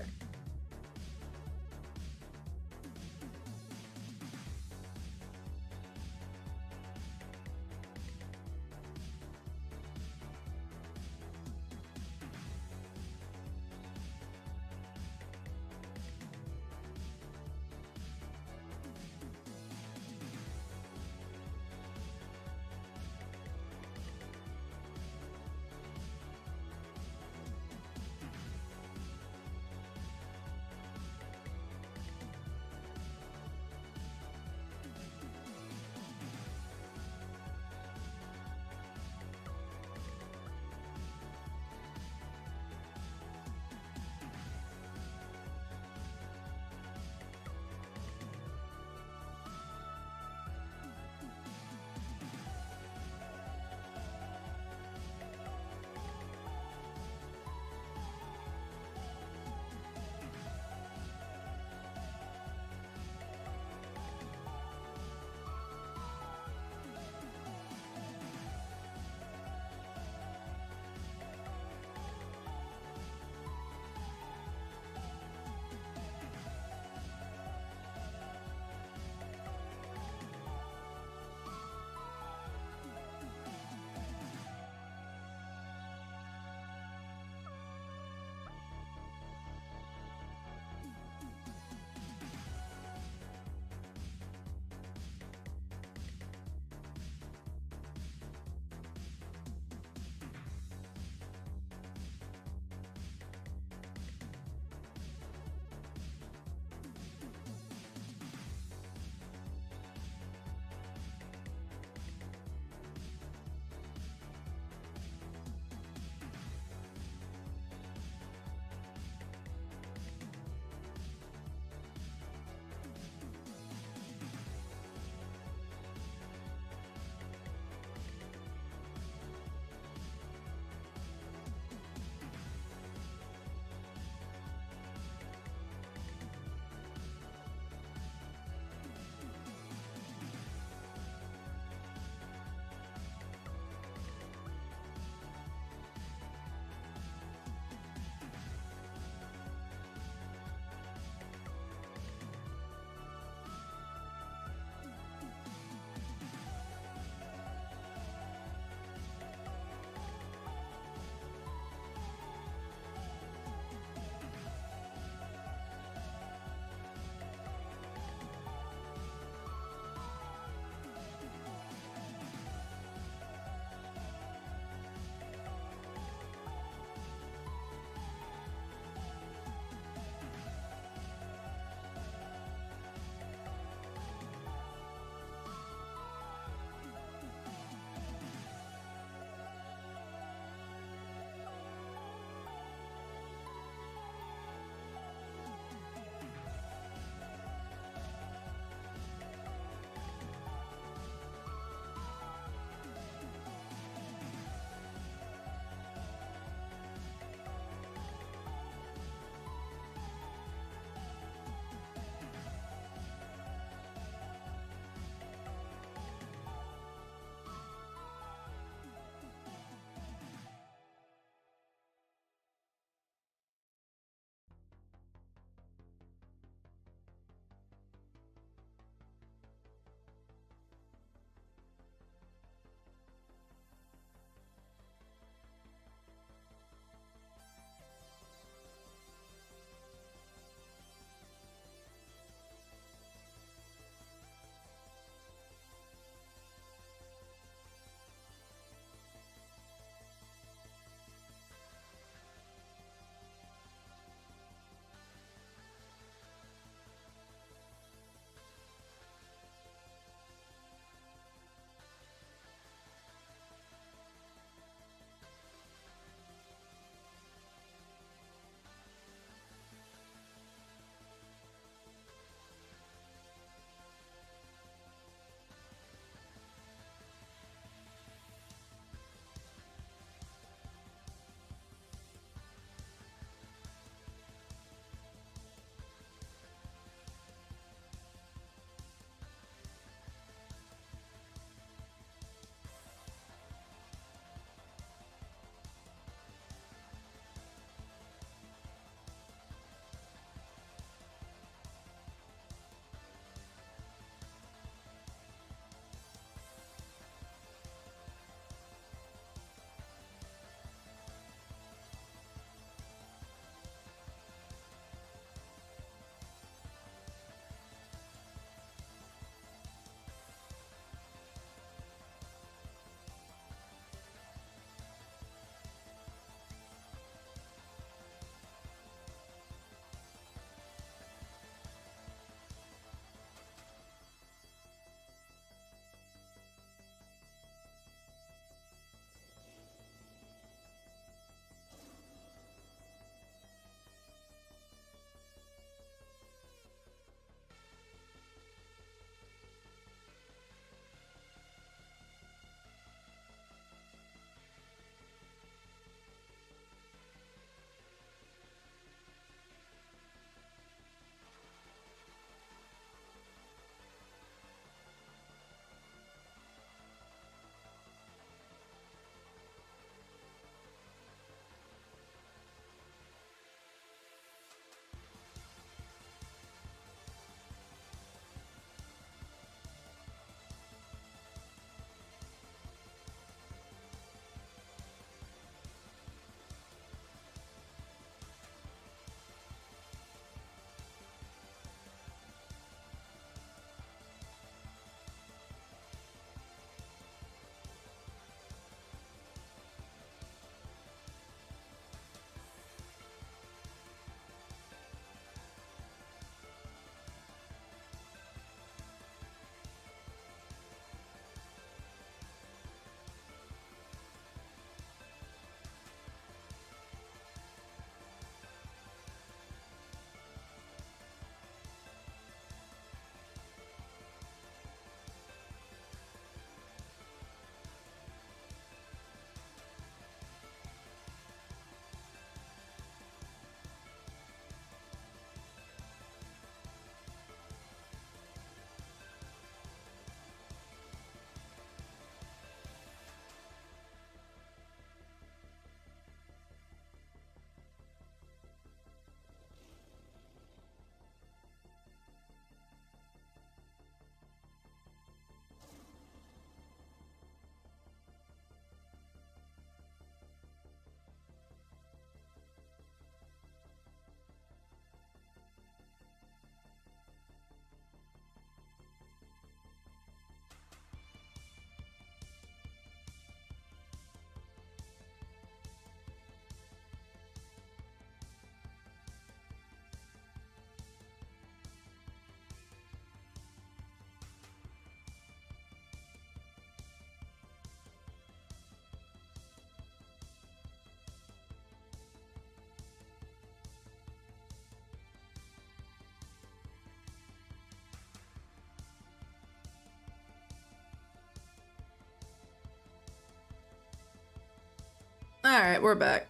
Alright, we're back.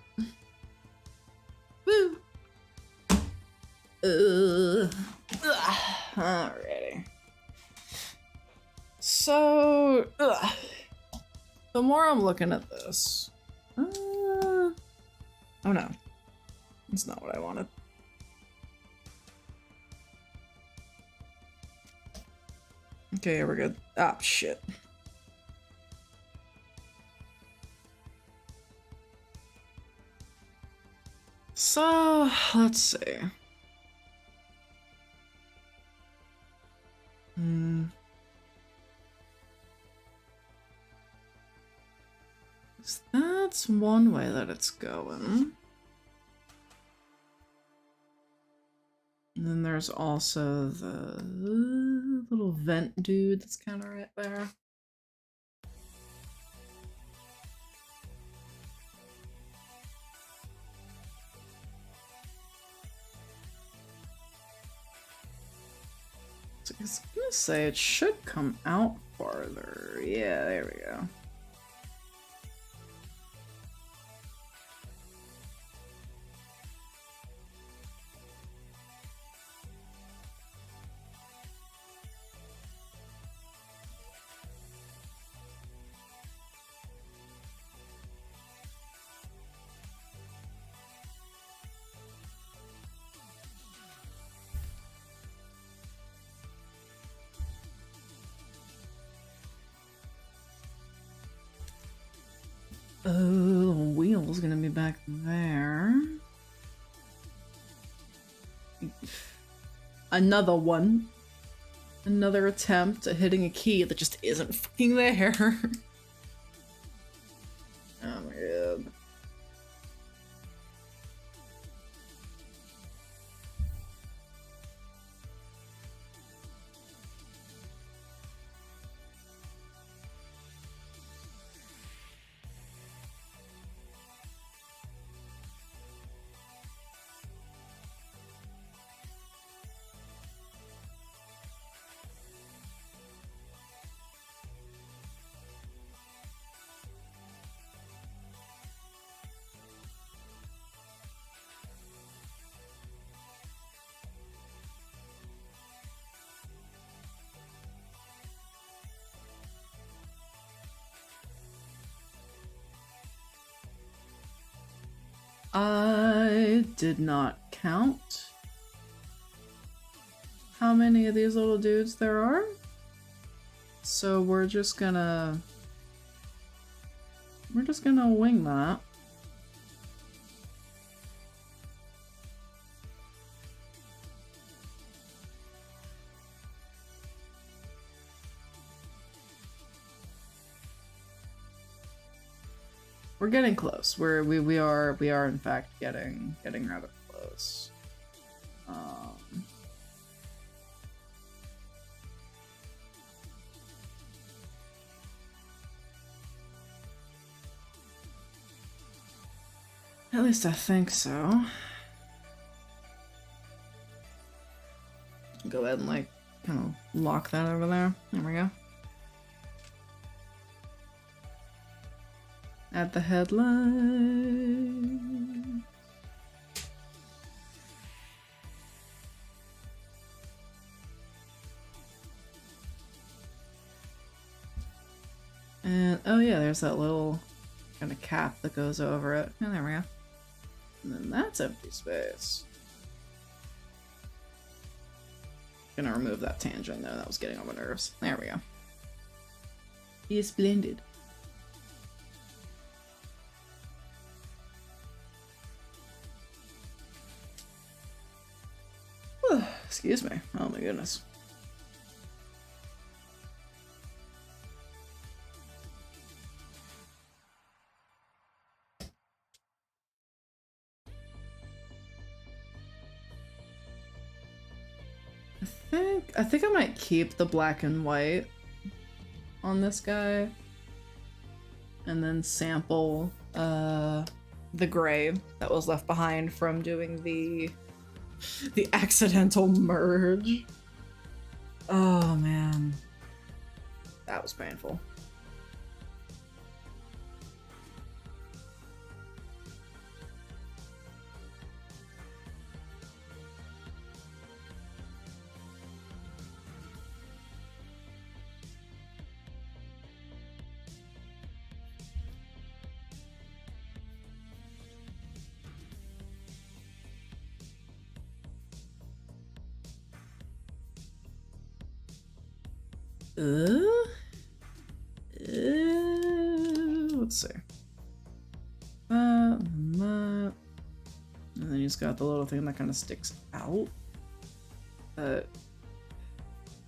Woo! Alrighty. So, the more I'm looking at this, oh no, that's not what I wanted. Okay, we're good. Ah, shit. So, let's see. That's one way that it's going. And then there's also the little vent dude that's kind of right there. So I was gonna say it should come out farther. Yeah, there we go. Oh, the wheel's gonna be back there. Another one. Another attempt at hitting a key that just isn't fucking there. Oh my god. I did not count how many of these little dudes there are. So we're just gonna wing that. We're getting close. We are in fact getting rather close. At least I think so. Go ahead and like kind of lock that over there. There we go. Add the headline. And oh yeah, there's that little kind of cap that goes over it. And there we go. And then that's empty space. Gonna remove that tangent though, that was getting on my nerves. There we go. He is splendid. Excuse me. Oh my goodness. I think I might keep the black and white on this guy and then sample the gray that was left behind from doing the accidental merge. Oh man, that was painful. Let's see. And then he's got the little thing that kind of sticks out.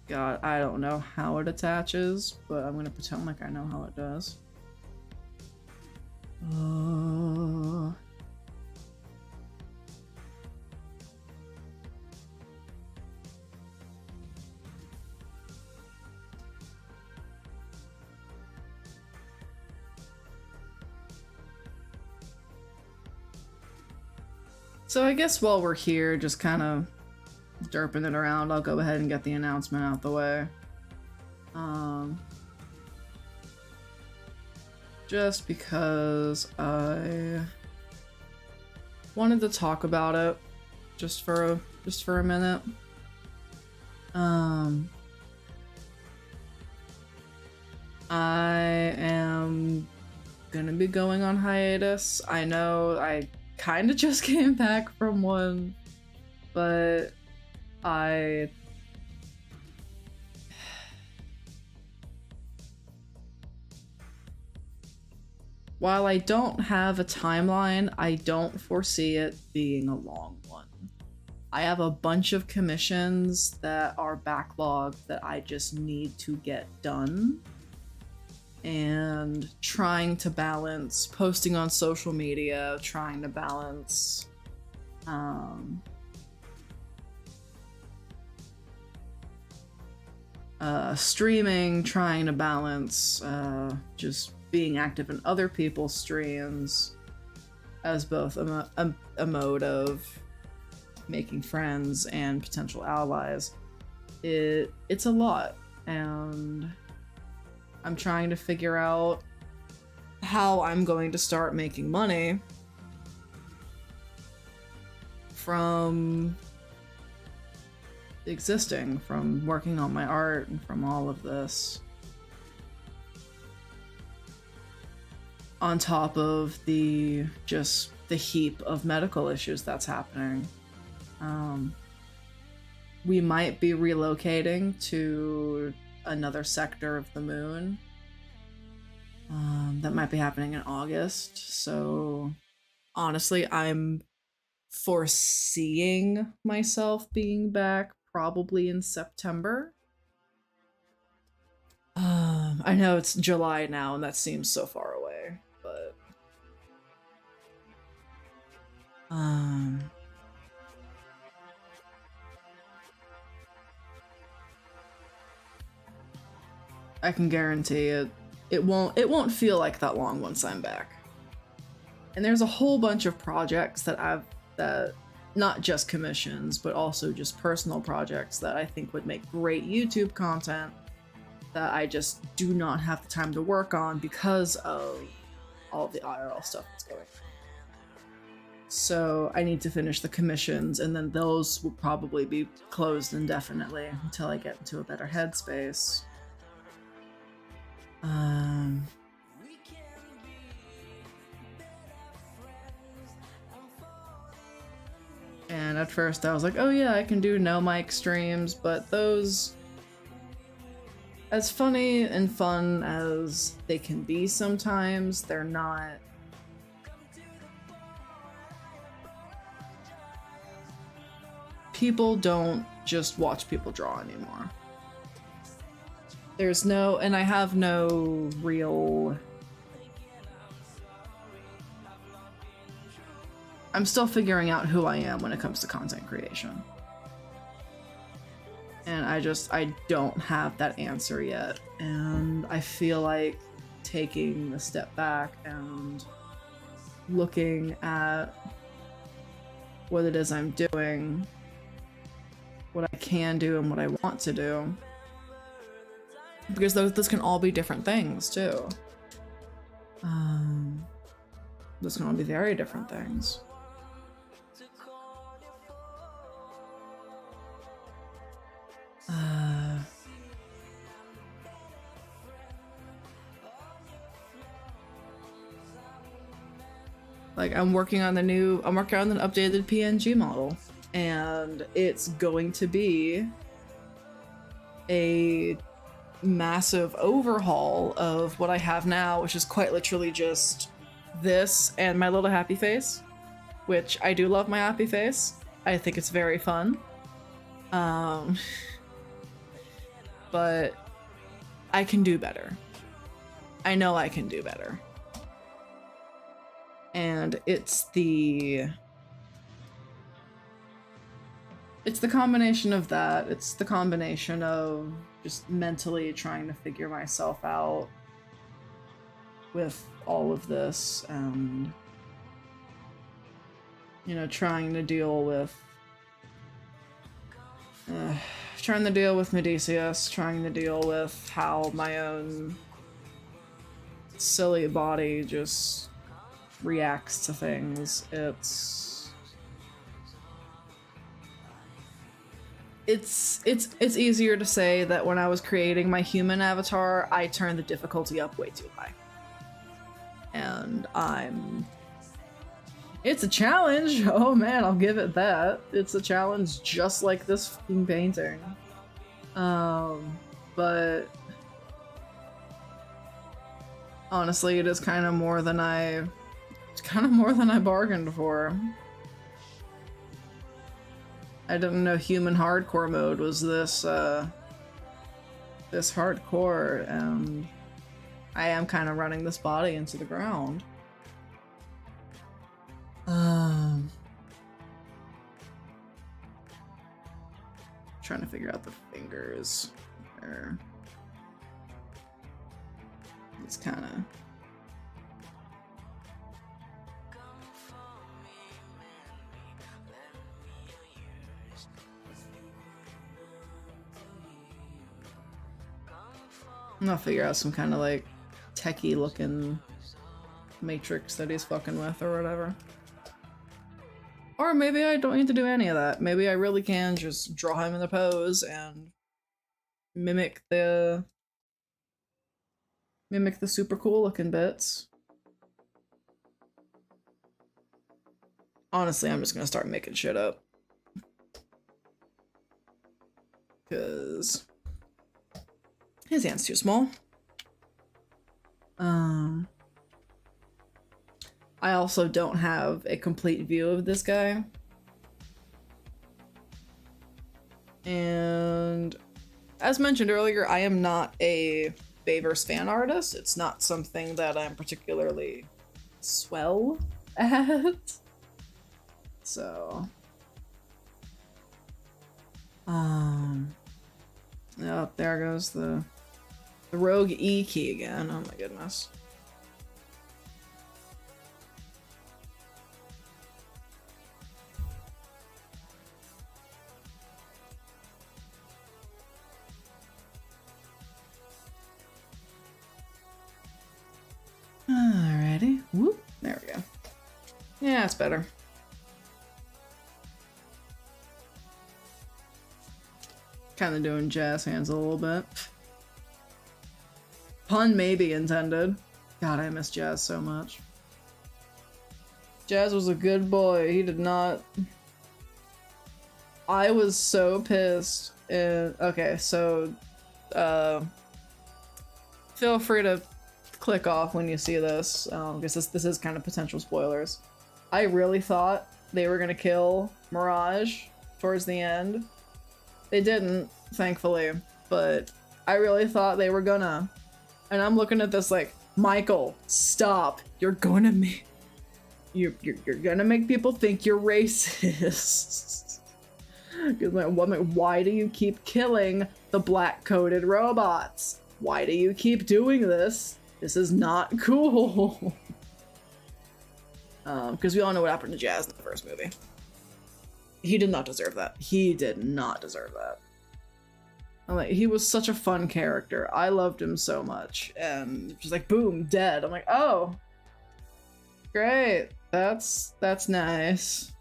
God, I don't know how it attaches, but I'm gonna pretend like I know how it does. So I guess while we're here, just kind of derping it around, I'll go ahead and get the announcement out the way. Just because I wanted to talk about it just for a minute. I am gonna be going on hiatus. I know I kind of just came back from one, but while I don't have a timeline, I don't foresee it being a long one. I have a bunch of commissions that are backlogged that I just need to get done. And trying to balance posting on social media, trying to balance streaming, trying to balance just being active in other people's streams as both a mode of making friends and potential allies. It's a lot, and I'm trying to figure out how I'm going to start making money from existing, from working on my art, and from all of this. On top of the heap of medical issues that's happening. We might be relocating to another sector of the moon. That might be happening in August. So honestly, I'm foreseeing myself being back probably in September. I know it's July now and that seems so far away, but I can guarantee it won't feel like that long once I'm back. And there's a whole bunch of projects that not just commissions, but also just personal projects that I think would make great YouTube content that I just do not have the time to work on because of all of the IRL stuff that's going on. So I need to finish the commissions, and then those will probably be closed indefinitely until I get into a better headspace. And at first I was like, oh yeah, I can do no mic streams, but those, as funny and fun as they can be sometimes, they're not. People don't just watch people draw anymore. There's no, and I have no real... I'm still figuring out who I am when it comes to content creation. And I don't have that answer yet. And I feel like taking a step back and looking at what it is I'm doing, what I can do and what I want to do. Because those can all be different things too. Those can all be very different things. Like I'm working on an updated PNG model, and it's going to be a massive overhaul of what I have now, which is quite literally just this and my little happy face, which I do love my happy face. I think it's very fun. But I can do better. I know I can do better. And it's the combination of that. It's the combination of just mentally trying to figure myself out with all of this and, you know, trying to deal with Medicius, trying to deal with how my own silly body just reacts to things. It's easier to say that when I was creating my human avatar, I turned the difficulty up way too high. And it's a challenge. Oh man, I'll give it that. It's a challenge just like this fucking painting. But honestly, it's kind of more than I bargained for. I didn't know human hardcore mode was this hardcore, and I am kind of running this body into the ground. Trying to figure out the fingers. There. It's kind of. I'm gonna figure out some kind of like techie looking matrix that he's fucking with or whatever. Or maybe I don't need to do any of that. Maybe I really can just draw him in the pose and mimic the super cool looking bits. Honestly, I'm just gonna start making shit up. 'Cause his hand's too small. I also don't have a complete view of this guy. And as mentioned earlier, I am not a Bayverse fan artist. It's not something that I'm particularly swell at. So, oh, there goes the rogue E key again. Oh my goodness. Alrighty. Whoop. There we go. Yeah, it's better. Kind of doing jazz hands a little bit. Pun maybe intended. God, I miss Jazz so much. Jazz was a good boy. He did not... I was so pissed. Okay, so... feel free to click off when you see this, because this is kind of potential spoilers. I really thought they were gonna kill Mirage towards the end. They didn't, thankfully, but I really thought they were gonna. And I'm looking at this like, Michael, stop! You're gonna make people think you're racist. Why do you keep killing the black-coated robots? Why do you keep doing this? This is not cool. Because we all know what happened to Jazz in the first movie. He did not deserve that. He did not deserve that. I'm like, he was such a fun character. I loved him so much. And just like, boom, dead. I'm like, oh, great. That's nice.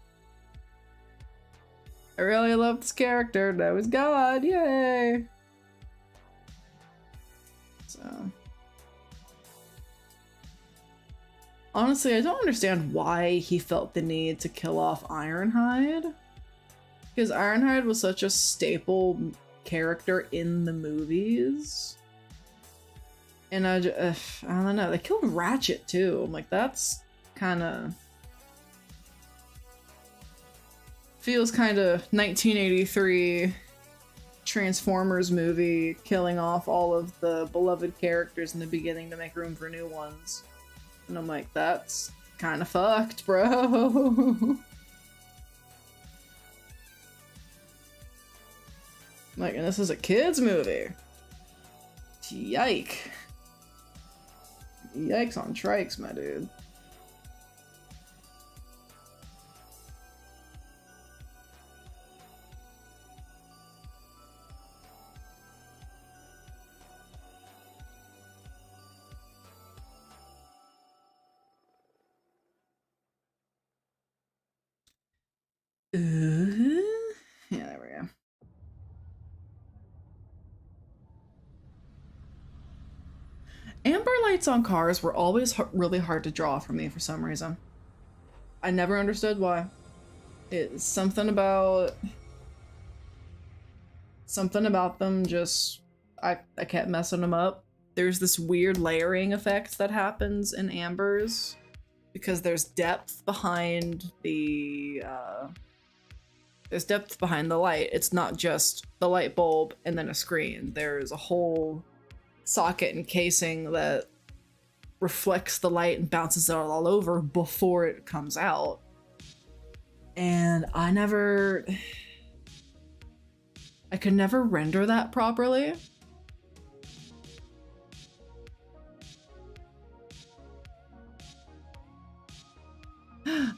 I really love this character. Now he's God. Yay. So. Honestly, I don't understand why he felt the need to kill off Ironhide. Because Ironhide was such a staple character in the movies. And I don't know, they killed Ratchet too. I'm like, that's kind of feels kind of 1983 Transformers movie, killing off all of the beloved characters in the beginning to make room for new ones. And I'm like, that's kind of fucked, bro. Like, and this is a kid's movie. Yike. Yikes on trikes, my dude. Yeah, there we go. Amber lights on cars were always really hard to draw for me for some reason. I never understood why. It's something about them just I kept messing them up. There's this weird layering effect that happens in ambers because there's depth behind the light. It's not just the light bulb and then a screen. There's a whole socket and casing that reflects the light and bounces it all over before it comes out. And I could never render that properly.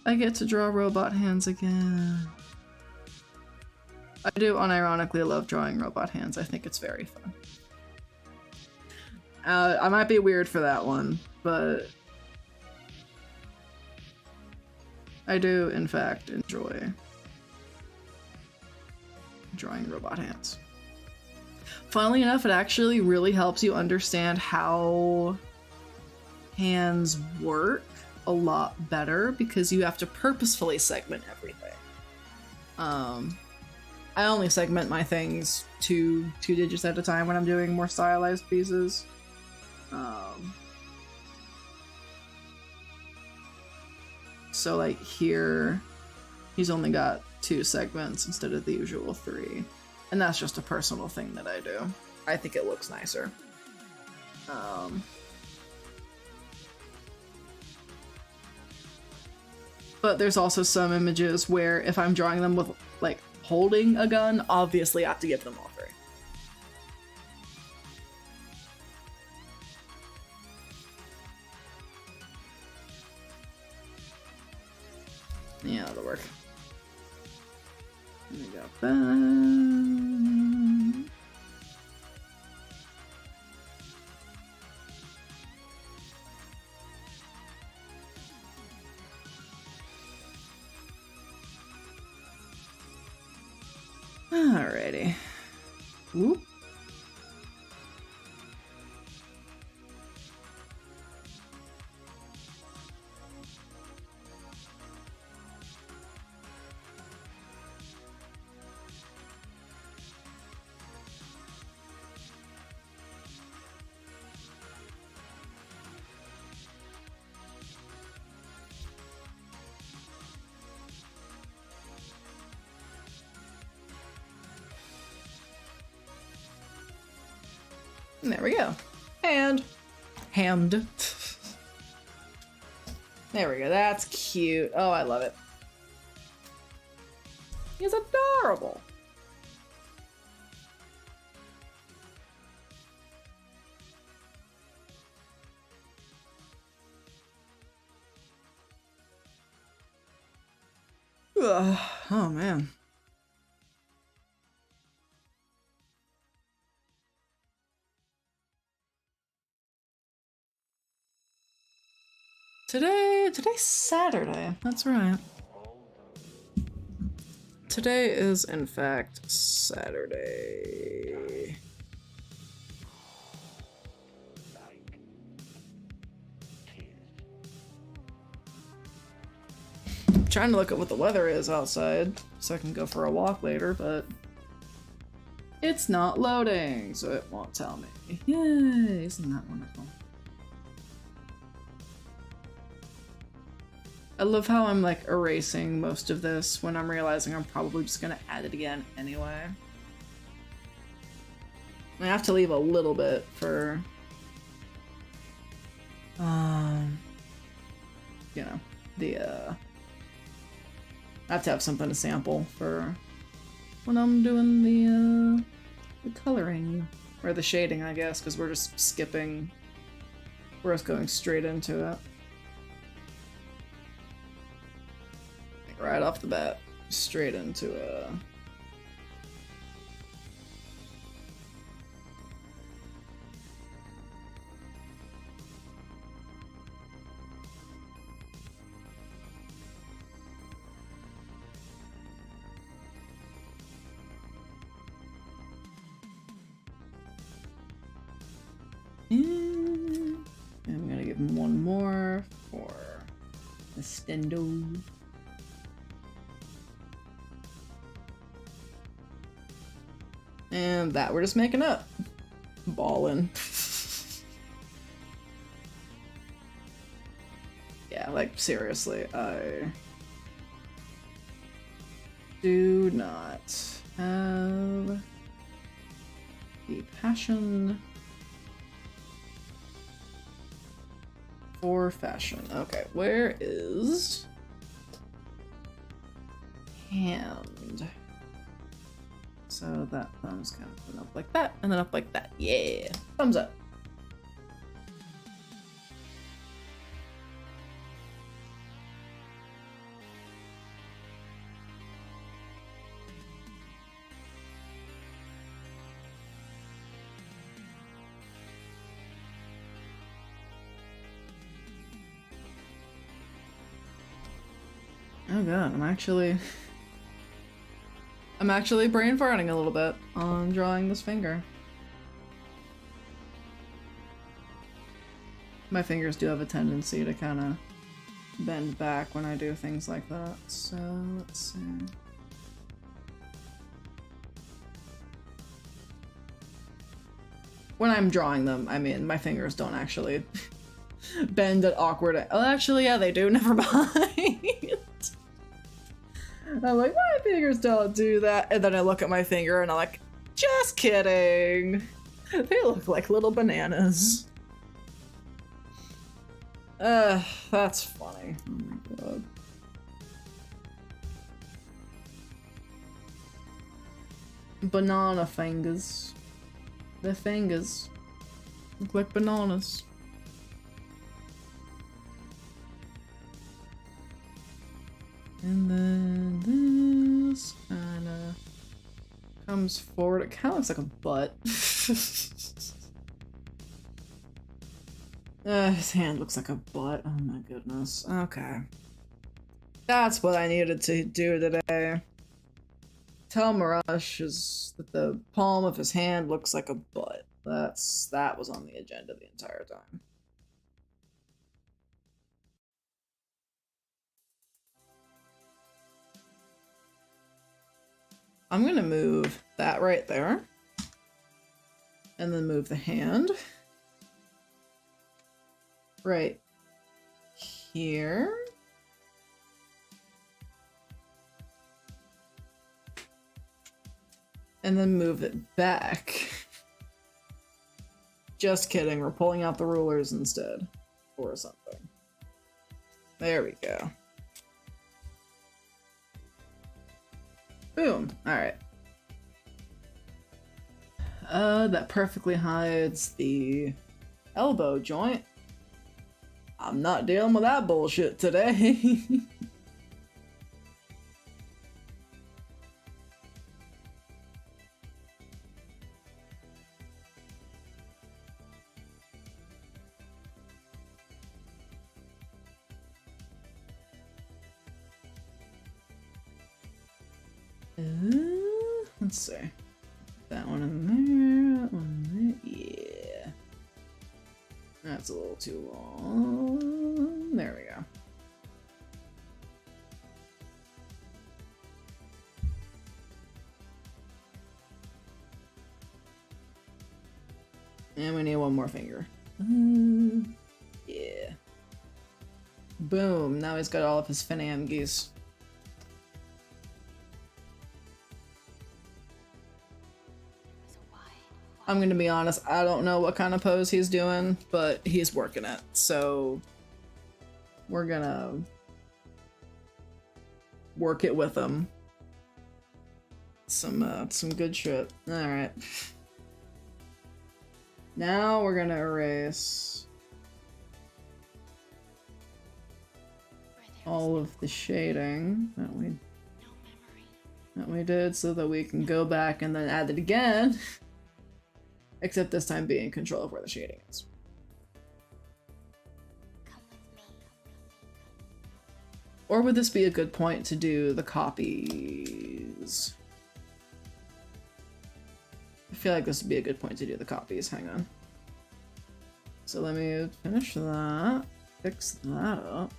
I get to draw robot hands again. I do unironically love drawing robot hands. I think it's very fun. I might be weird for that one, but I do, in fact, enjoy drawing robot hands. Funnily enough, it actually really helps you understand how hands work a lot better because you have to purposefully segment everything. I only segment my things two digits at a time when I'm doing more stylized pieces. So like here, he's only got 2 segments instead of the usual 3. And that's just a personal thing that I do. I think it looks nicer. But there's also some images where if I'm drawing them with like holding a gun, obviously I have to give them all 3. Yeah, that'll work. We got that. Alrighty. Whoop. There we go. And hammed. There we go. That's cute. Oh, I love it. He's adorable. Ugh. Oh, man. Today's Saturday. That's right. Today is, in fact, Saturday. I'm trying to look at what the weather is outside so I can go for a walk later, but It's not loading, so it won't tell me. Yay! Isn't that wonderful? I love how I'm like erasing most of this when I'm realizing I'm probably just gonna add it again anyway. I have to leave a little bit for, you know, I have to have something to sample for when I'm doing the coloring, or the shading, I guess, because we're just skipping, we're just going straight into it. Like right off the bat, straight into I'm gonna give him one more for the stendo. And that we're just making up. Ballin'. Yeah, like seriously, I do not have the passion for fashion. Okay, where is hand? So that thumb's kind of going up like that, and then up like that. Yeah, thumbs up. Oh god, I'm actually brain farting a little bit on drawing this finger. My fingers do have a tendency to kind of bend back when I do things like that, so let's see. When I'm drawing them, I mean, my fingers don't actually bend at awkward. Oh, actually, yeah, they do. Never mind. I'm like, my fingers don't do that. And then I look at my finger and I'm like, just kidding. They look like little bananas. That's funny. Oh my god. Banana fingers. Their fingers look like bananas. And then this kind of comes forward. It kind of looks like a butt. His hand looks like a butt. Oh my goodness. Okay. That's what I needed to do today. Tell Marash that the palm of his hand looks like a butt. That was on the agenda the entire time. I'm gonna move that right there. And then move the hand. Right here. And then move it back. Just kidding, we're pulling out the rulers instead. Or something. There we go. Boom. Alright. That perfectly hides the elbow joint. I'm not dealing with that bullshit today. Let's see. That one in there, that one in there. Yeah. That's a little too long. There we go. And we need one more finger. Yeah. Boom. Now he's got all of his finangies. So why? I'm gonna be honest, I don't know what kind of pose he's doing, but he's working it. So we're gonna work it with him. Some good shit. Alright. Now we're gonna erase Where there all of the shading no memory. that we did so that we can go back and then add it again. Except this time be in control of where the shading is. Come with me. Or would this be a good point to do the copies? I feel like this would be a good point to do the copies. Hang on. So let me finish that. Fix that up.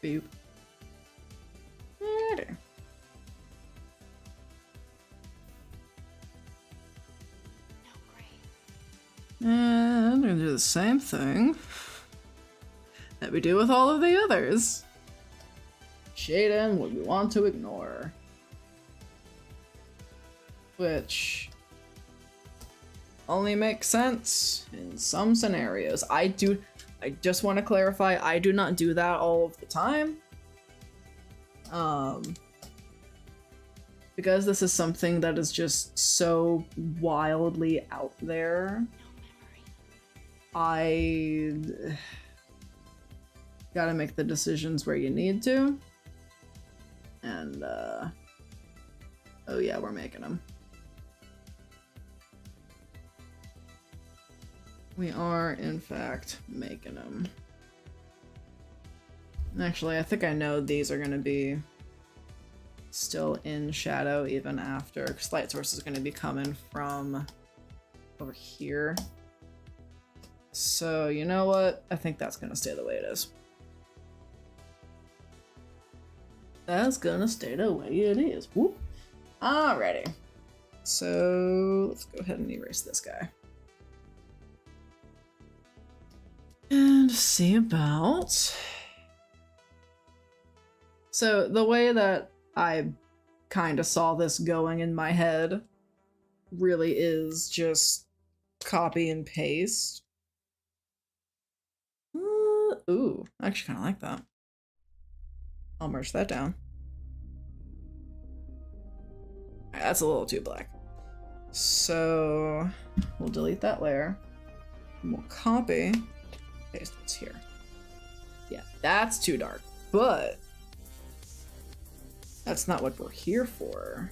Boop. There. No gray. And I'm gonna do the same thing that we do with all of the others. Shade in what we want to ignore. Which only makes sense in some scenarios. I just want to clarify, I do not do that all of the time. Because this is something that is just so wildly out there. No memory. I gotta make the decisions where you need to. And, oh yeah, we're making them. We are, in fact, making them. Actually, I think I know these are gonna be still in shadow even after, because light source is gonna be coming from over here. So, you know what? I think that's gonna stay the way it is. That's gonna stay the way it is. Whoop. Alrighty. So, let's go ahead and erase this guy. And see about... So, the way that I kind of saw this going in my head really is just copy and paste. Ooh, I actually kind of like that. I'll merge that down. Alright, that's a little too black. So we'll delete that layer. And we'll copy, paste what's here. Yeah, that's too dark, but that's not what we're here for.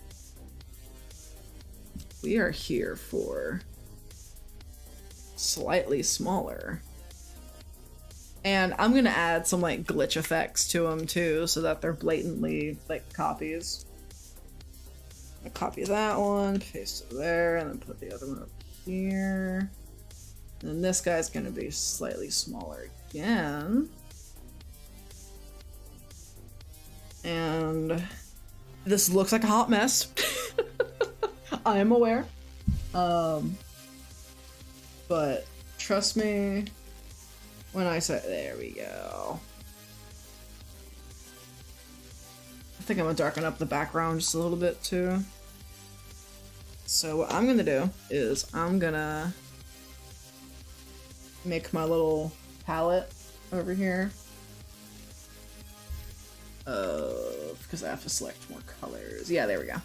We are here for slightly smaller. And I'm gonna add some like glitch effects to them too, so that they're blatantly like copies. I'll copy that one, paste it there, and then put the other one up here. And then this guy's gonna be slightly smaller again. And this looks like a hot mess. I am aware. But trust me when I say, there we go. I think I'm gonna darken up the background just a little bit too. So what I'm gonna do is I'm gonna make my little palette over here. Because I have to select more colors. Yeah, there we go.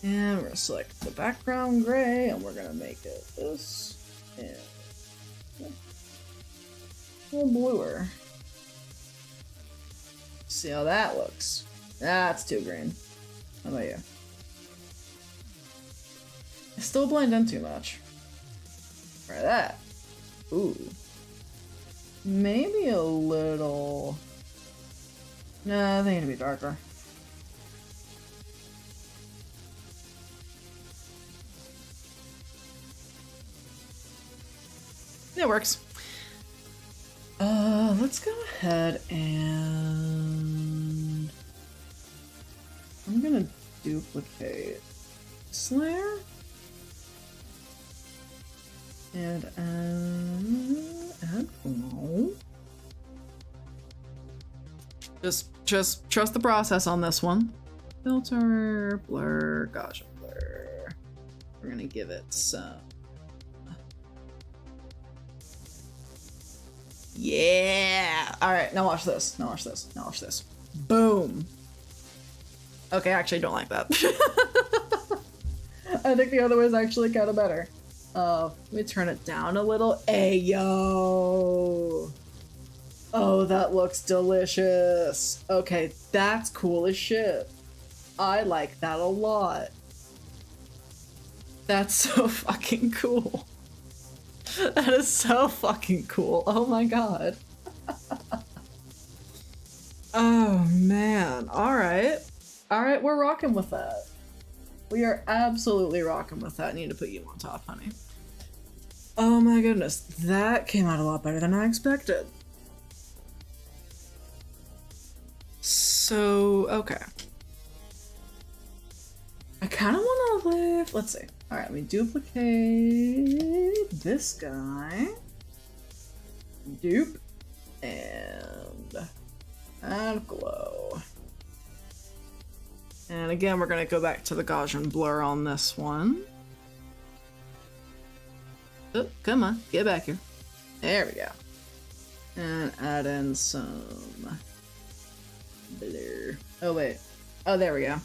And we're gonna select the background gray, and we're gonna make it this. And a little bluer. See how that looks. That's too green. How about you? I still blend in too much. Try that. Ooh. Maybe a little... Nah, they need to be darker. It works. Let's go ahead and gonna duplicate this layer. And add flow. Just trust the process on this one. Filter, blur, gosh, blur. We're gonna give it some. Yeah! Alright, now watch this. Now watch this. Now watch this. Boom! Okay, I actually don't like that. I think the other way is actually kind of better. Let me turn it down a little. Ayo! Oh, that looks delicious. Okay, that's cool as shit. I like that a lot. That's so fucking cool. That is so fucking cool. Oh my god. Oh man. Alright. Alright, we're rocking with that. We are absolutely rocking with that. I need to put you on top, honey. Oh my goodness. That came out a lot better than I expected. So, okay. I kind of want to live. Let's see. All right, let me duplicate this guy. Dupe. And add glow. And again, we're going to go back to the Gaussian blur on this one. Oh, come on. Get back here. There we go. And add in some blur. Oh, wait. Oh, there we go.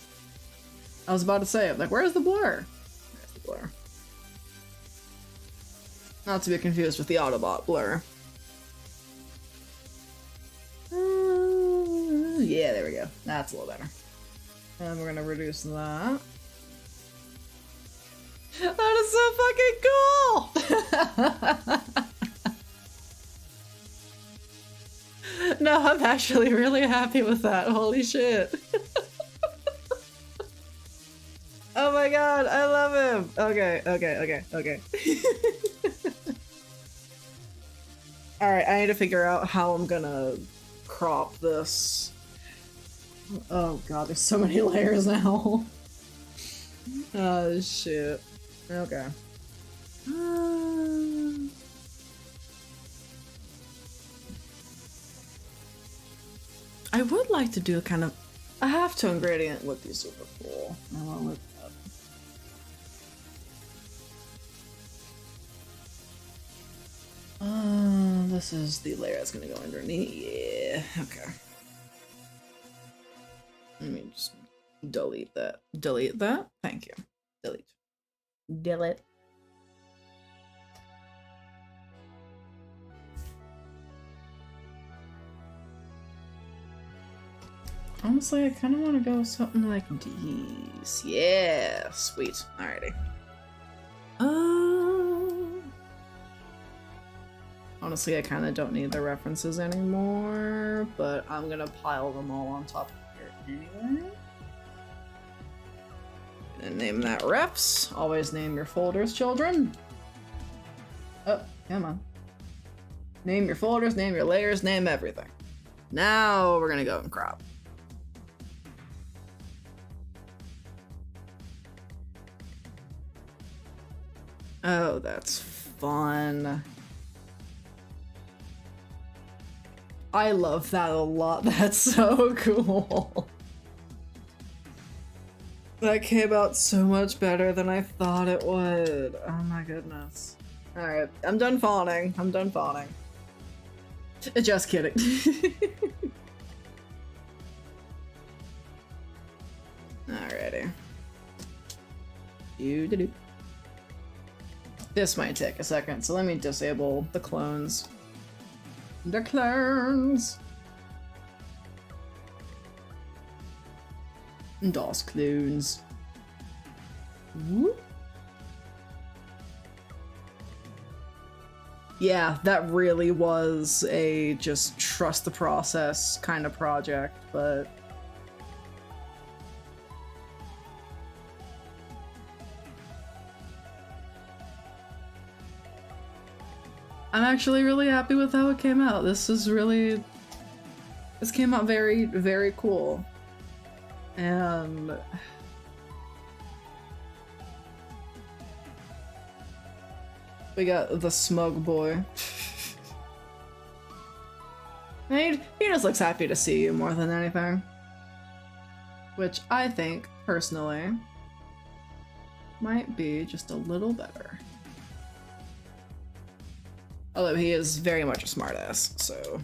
I was about to say, like, where's the blur? There's the blur. Not to be confused with the Autobot blur. Yeah, there we go. That's a little better. And we're gonna reduce that. That is so fucking cool! No, I'm actually really happy with that. Holy shit. Oh my god, I love him! Okay. Alright, I need to figure out how I'm gonna crop this. Oh god, there's so many layers now. Oh shit. Okay. I would like to do a kind of a half-tone gradient would be super cool. I want to look up. This is the layer that's gonna go underneath. Yeah, okay. Let me just delete that. Delete that. Thank you. Delete. Delete. Honestly, I kind of want to go with something like these. Yeah, sweet. Alrighty. Honestly, I kind of don't need the references anymore, but I'm gonna pile them all on top of here anyway. And name that refs. Always name your folders, children. Oh, come on. Name your folders, name your layers, name everything. Now we're gonna go and crop. Oh, that's fun. I love that a lot. That's so cool. That came out so much better than I thought it would. Oh my goodness. Alright, I'm done fawning. I'm done fawning. Just kidding. Alrighty. Doo-doo-doo. This might take a second, so let me disable the clones. The clones! DOS clones. Whoop. Yeah, that really was a just trust the process kind of project, but I'm actually really happy with how it came out. This came out very, very cool. And we got the smug boy. He just looks happy to see you more than anything. Which I think, personally, might be just a little better. Although he is very much a smartass, so.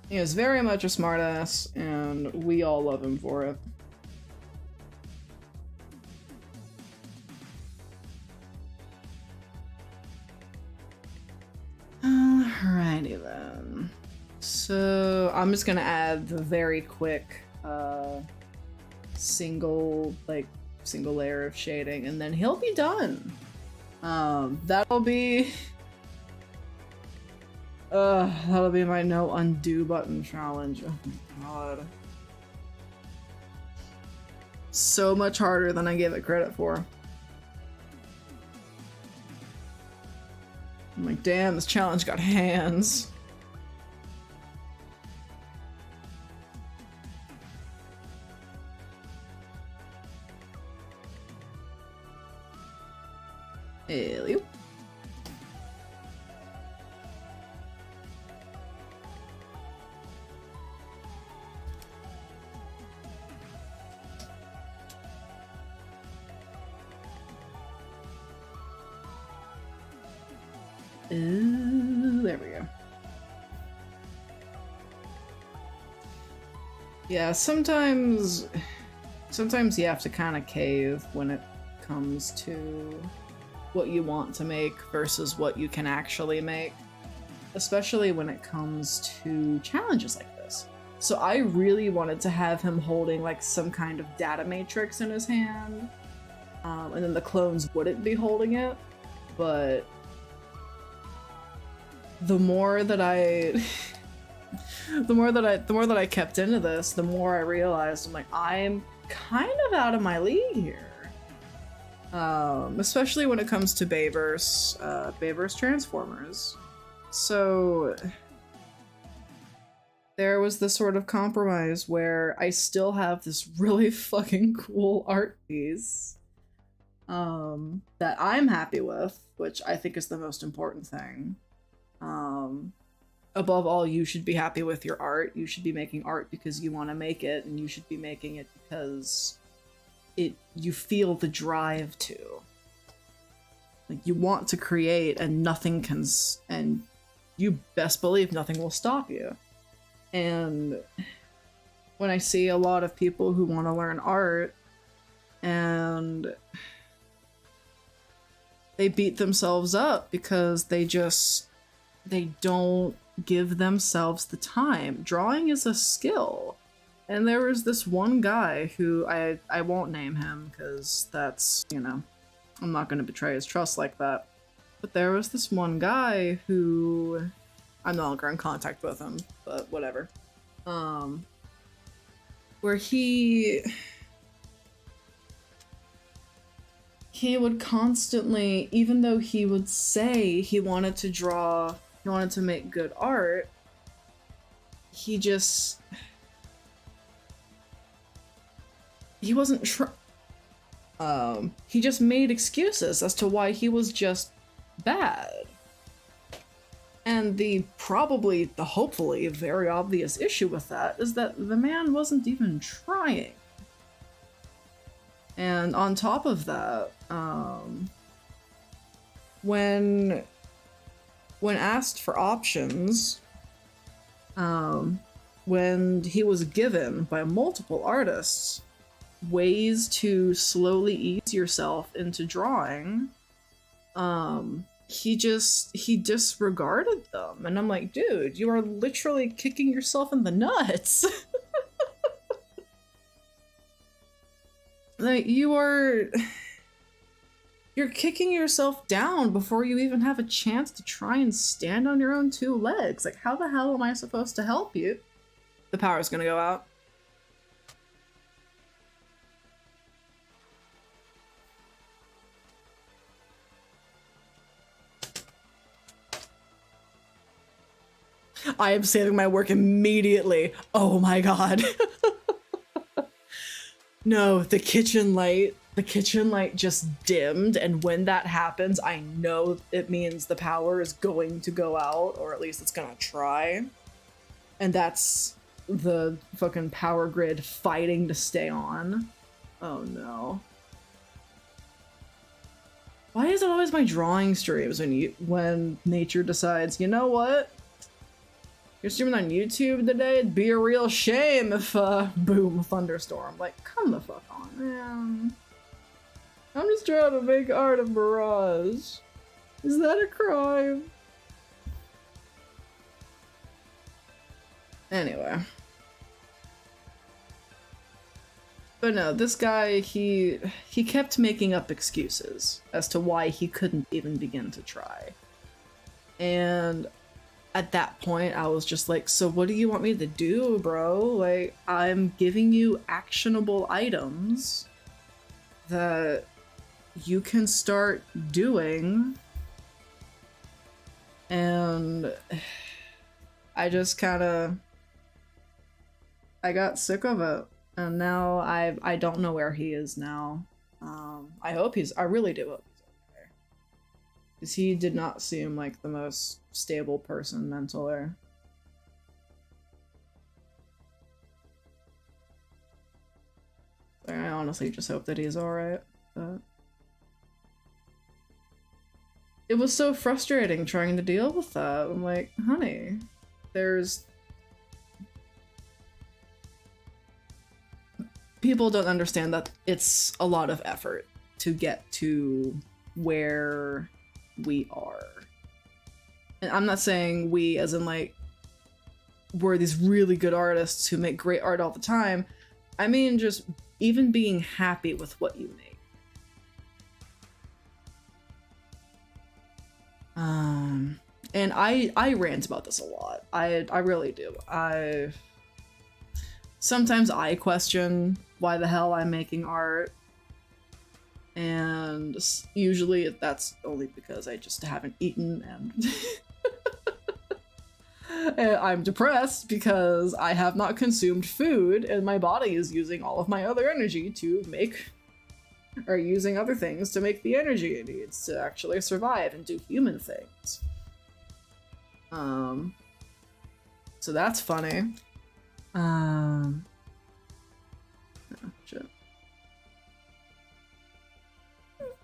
He is very much a smartass, and we all love him for it. Alrighty then. So I'm just gonna add the very quick single layer of shading, and then he'll be done. That'll be my no undo button challenge. Oh my god. So much harder than I gave it credit for. I'm like, damn, this challenge got hands. Hello. Ooh, there we go. Yeah, sometimes you have to kind of cave when it comes to what you want to make versus what you can actually make, especially when it comes to challenges like this. So I really wanted to have him holding like some kind of data matrix in his hand, and then the clones wouldn't be holding it, but the more that I kept into this, the more I realized I'm like, I'm kind of out of my league here. Especially when it comes to Bayverse Transformers. So there was this sort of compromise where I still have this really fucking cool art piece that I'm happy with, which I think is the most important thing. Above all, you should be happy with your art. You should be making art because you want to make it, and you should be making it because you feel the drive to. Like, you want to create, and nothing can, and you best believe nothing will stop you. And when I see a lot of people who want to learn art, and they beat themselves up because they don't give themselves the time. Drawing is a skill. And there was this one guy who I won't name him because that's, you know, I'm not going to betray his trust like that. But there was this one guy who I'm no longer in contact with him, but whatever. Where he would constantly, even though he would say he wanted to draw, he wanted to make good art, he wasn't he just made excuses as to why he was just bad. And hopefully very obvious issue with that is that the man wasn't even trying. And on top of that, when asked for options, when he was given by multiple artists ways to slowly ease yourself into drawing, he disregarded them. And I'm like, dude, you are literally kicking yourself in the nuts. Like, you're kicking yourself down before you even have a chance to try and stand on your own two legs. Like, how the hell am I supposed to help you? The power's gonna go out. I am saving my work immediately. Oh my god. No, the kitchen light just dimmed, and when that happens, I know it means the power is going to go out, or at least it's gonna try. And that's the fucking power grid fighting to stay on. Oh no. Why is it always my drawing streams when nature decides, you know what? You're streaming on YouTube today? It'd be a real shame if, boom, thunderstorm. Like, come the fuck on, man. I'm just trying to make art of Mirage. Is that a crime? Anyway. But no, this guy, he kept making up excuses as to why he couldn't even begin to try. And at that point, I was just like, so what do you want me to do, bro? Like, I'm giving you actionable items that you can start doing. And I just kind I got sick of it. And now I don't know where he is now. I really do hope he's okay. Because he did not seem like the most stable person mentally. I honestly just hope that he's alright. But it was so frustrating trying to deal with that. I'm like, honey, people don't understand that it's a lot of effort to get to where we are. And I'm not saying we as in like we're these really good artists who make great art all the time. I mean just even being happy with what you make. And I rant about this a lot. I really do. Sometimes I question why the hell I'm making art, and usually that's only because I just haven't eaten and and I'm depressed because I have not consumed food and my body is using all of my other energy to make, or using other things to make the energy it needs to actually survive and do human things. So that's funny. Oh, shit.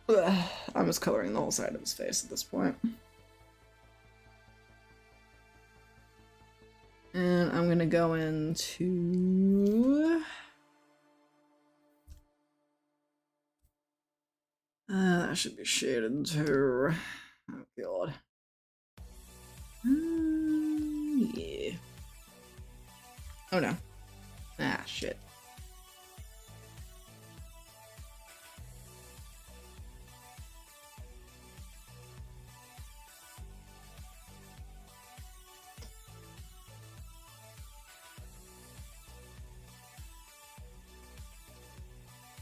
Ugh, I'm just coloring the whole side of his face at this point. And I'm gonna go into... that should be shaded too. Oh god. Yeah. Oh no. Ah, shit.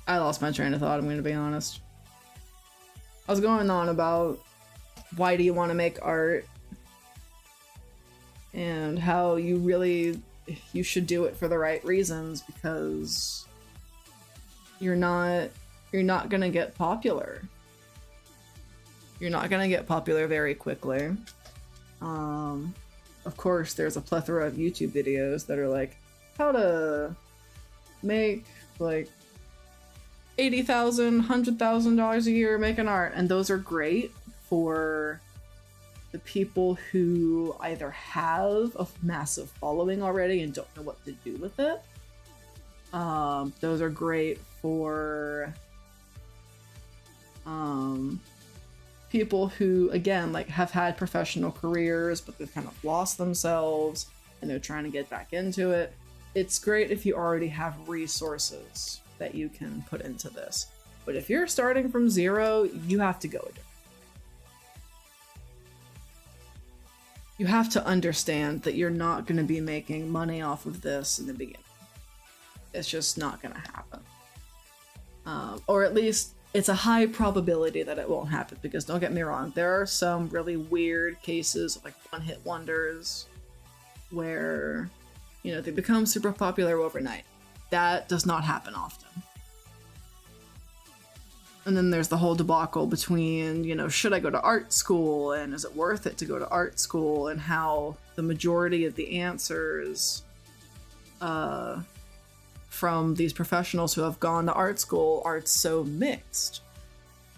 I lost my train of thought, I'm gonna be honest. I was going on about why do you want to make art and how you should do it for the right reasons, because you're not gonna get popular. You're not gonna get popular very quickly. Of course, there's a plethora of YouTube videos that are like how to make like $80,000, $100,000 a year making art, and those are great for the people who either have a massive following already and don't know what to do with it. Those are great for people who, again, like have had professional careers but they've kind of lost themselves and they're trying to get back into it. It's great if you already have resources that you can put into this. But if you're starting from zero, you have to go a different way. You have to understand that you're not going to be making money off of this in the beginning. It's just not going to happen. Or at least it's a high probability that it won't happen, because don't get me wrong, there are some really weird cases of like one-hit wonders where, you know, they become super popular overnight. That does not happen often. And then there's the whole debacle between, you know, should I go to art school and is it worth it to go to art school, and how the majority of the answers from these professionals who have gone to art school are so mixed.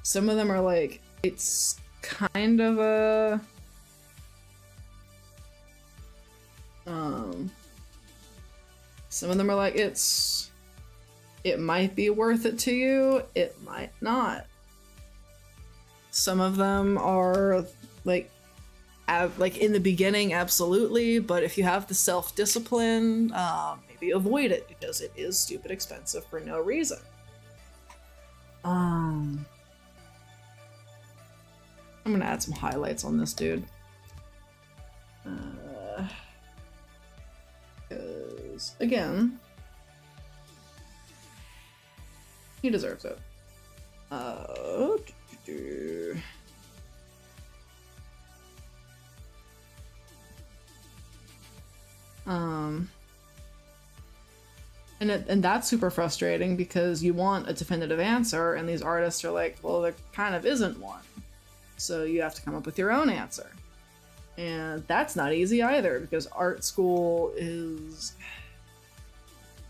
Some of them are like, it's kind of a some of them are like, it might be worth it to you, it might not. Some of them are like in the beginning, absolutely, but if you have the self-discipline, maybe avoid it because it is stupid expensive for no reason. I'm gonna add some highlights on this dude. Because, again, he deserves it. And that's super frustrating because you want a definitive answer, and these artists are like, well, there kind of isn't one. So you have to come up with your own answer. And that's not easy either, because art school is...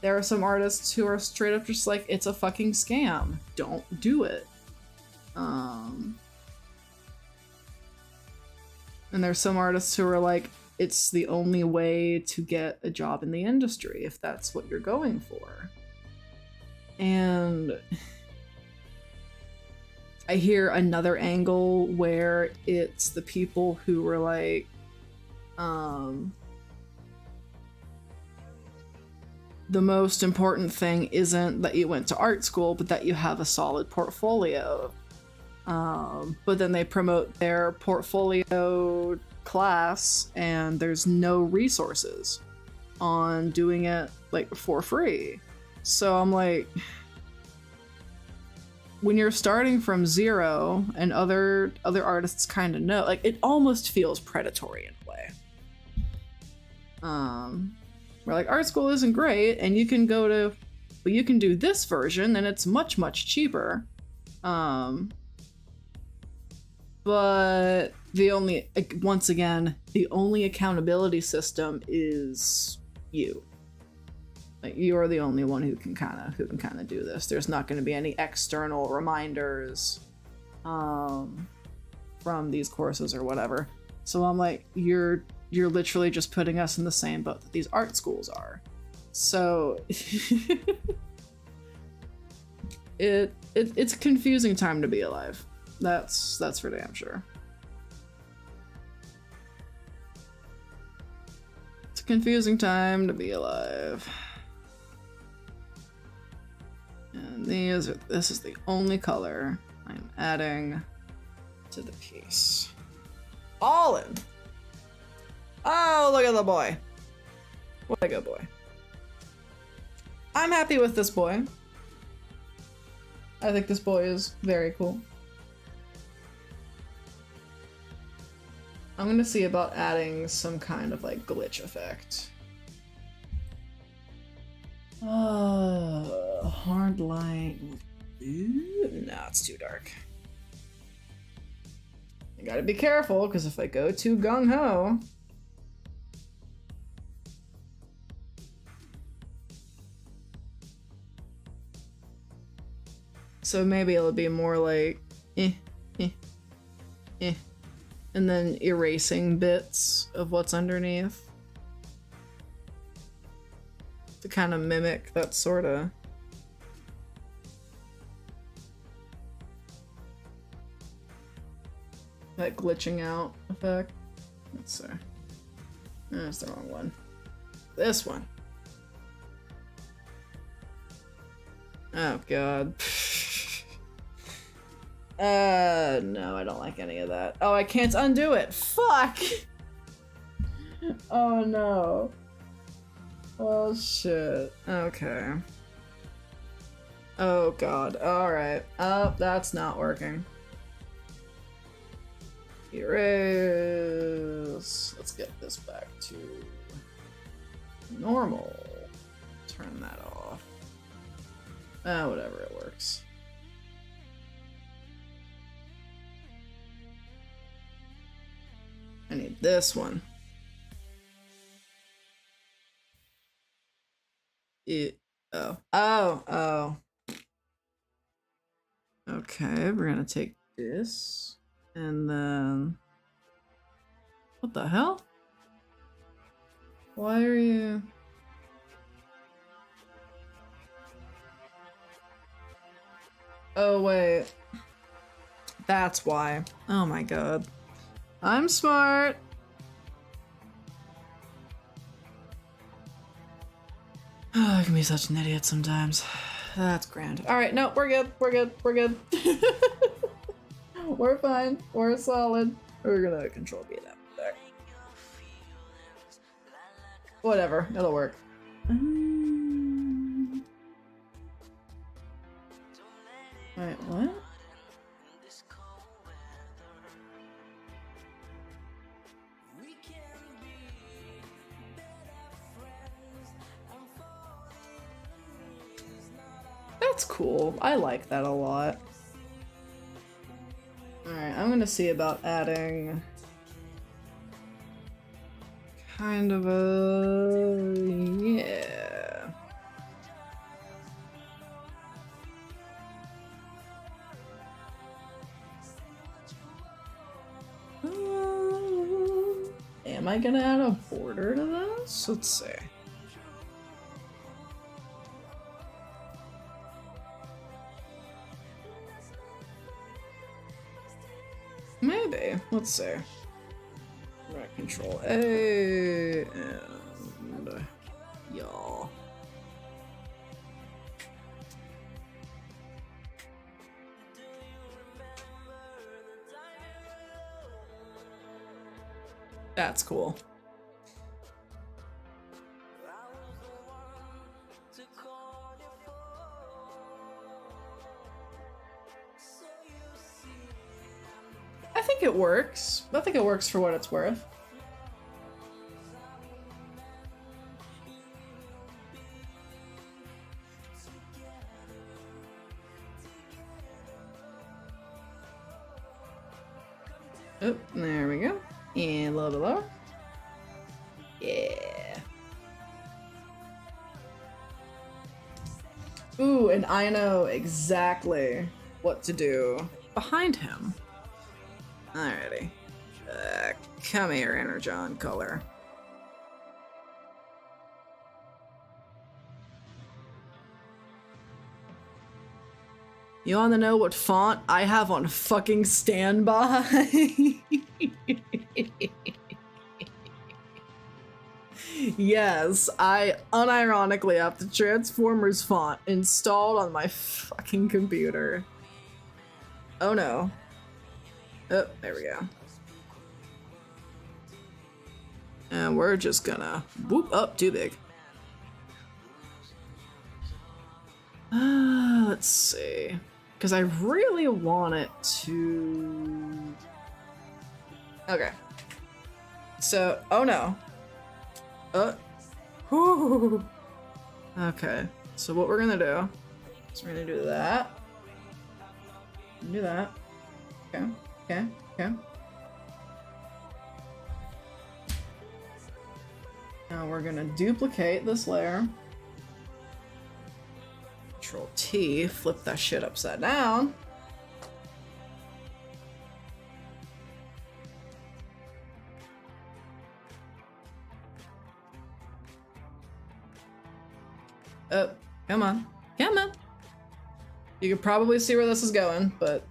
There are some artists who are straight up just like, it's a fucking scam. Don't do it. And there's some artists who are like, it's the only way to get a job in the industry if that's what you're going for. And I hear another angle where it's the people who were like, the most important thing isn't that you went to art school, but that you have a solid portfolio. But then they promote their portfolio class and there's no resources on doing it like for free. So I'm like, when you're starting from zero and other artists kind of know, like, it almost feels predatory in a way. Where like, art school isn't great and you can go to, well, you can do this version and it's much, much cheaper. But once again, the only accountability system is you. Like, you are the only one who can kind of do this. There's not going to be any external reminders from these courses or whatever. So I'm like, you're literally just putting us in the same boat that these art schools are. So it's a confusing time to be alive. That's for damn sure. It's a confusing time to be alive. And this is the only color I'm adding to the piece. All in. Oh, look at the boy. What a good boy. I'm happy with this boy. I think this boy is very cool. I'm gonna see about adding some kind of like glitch effect. Hard light. No, it's too dark. I gotta be careful, because if I go too gung-ho... So maybe it'll be more like... and then erasing bits of what's underneath. To kind of mimic that sort of... that glitching out effect. Let's see. That's the wrong one. This one. Oh god. No, I don't like any of that. Oh, I can't undo it. Fuck! Oh no. Oh shit. Okay. Oh god. Alright. Oh, that's not working. Erase. Let's get this back to normal. Turn that off. Ah, whatever, it works. I need this one. Oh. Okay, we're gonna take this, and then... What the hell? Why are you... Oh, wait. That's why. Oh my god. I'm smart! Oh, I can be such an idiot sometimes. That's grand. Alright, no, we're good. We're good. We're good. We're fine. We're solid. We're gonna control B that back. Whatever. It'll work. Alright, what? That's cool. I like that a lot. Alright, I'm gonna see about adding kind of a... yeah. Am I gonna add a border to this? Let's see. Maybe. Let's see. Right, Control A and y'all. That's cool. I think it works. I think it works for what it's worth. Oh, there we go. And a little bit lower. Yeah. Ooh, and I know exactly what to do behind him. Alrighty. Come here, Energon color. You wanna know what font I have on fucking standby? Yes, I unironically have the Transformers font installed on my fucking computer. Oh no. Oh, there we go. And we're just gonna whoop up too big. Let's see. Because I really want it to... Okay. So, oh no. Whew. Okay. So what we're gonna do is we're gonna do that. Do that. Okay. Okay. Okay. Now we're gonna duplicate this layer. Control T, flip that shit upside down. Oh, come on. Come on. You can probably see where this is going, but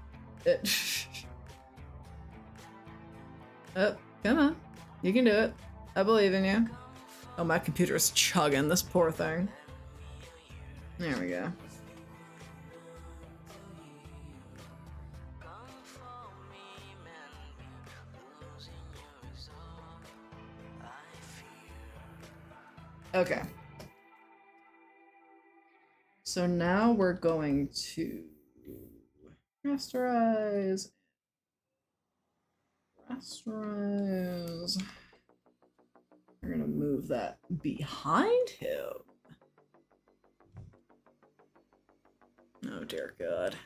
it... Oh, come on. You can do it. I believe in you. Oh, my computer is chugging, this poor thing. There we go. Okay. So now we're going to rasterize. Rasterize. We're gonna move that behind him. Oh dear God.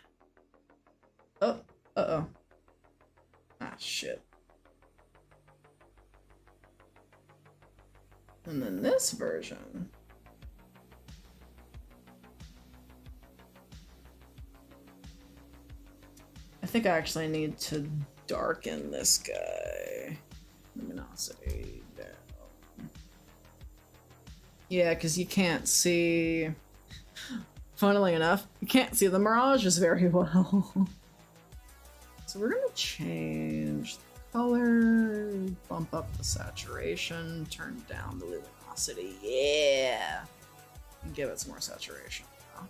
Oh, uh-oh. Ah, shit. And then this version. I think I actually need to darken this guy. Luminosity down. Yeah, because you can't see... Funnily enough, you can't see the mirages very well. So we're gonna change the color, bump up the saturation, turn down the luminosity. Yeah! And give it some more saturation now.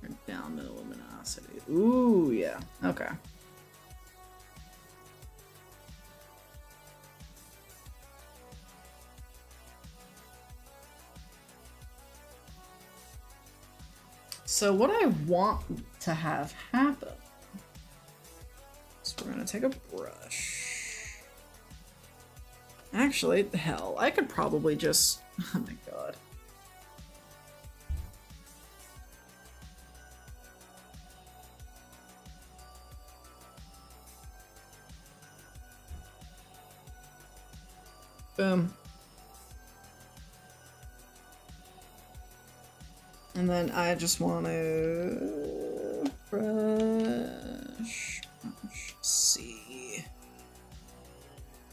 Turn down the luminosity. Ooh, yeah. Okay. So what I want to have happen, so we're gonna take a brush. Actually, hell, I could probably just, oh my God. Boom. And then I just want to brush, see.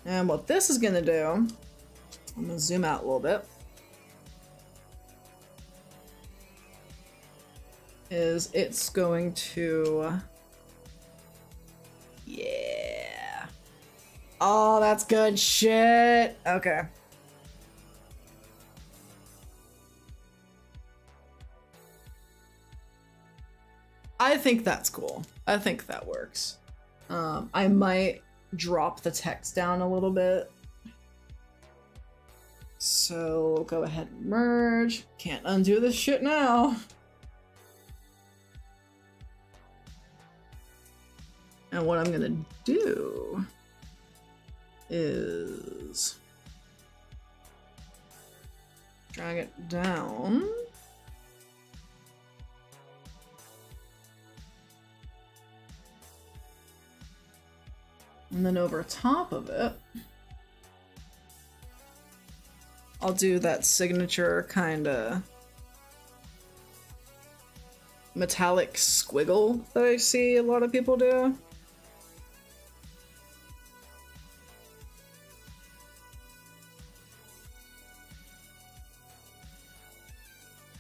And what this is gonna do, I'm gonna zoom out a little bit, is it's going to, yeah. Oh, that's good shit. Okay. I think that's cool. I think that works. I might drop the text down a little bit. So go ahead and merge. Can't undo this shit now. And what I'm gonna do is drag it down. And then over top of it, I'll do that signature kind of metallic squiggle that I see a lot of people do.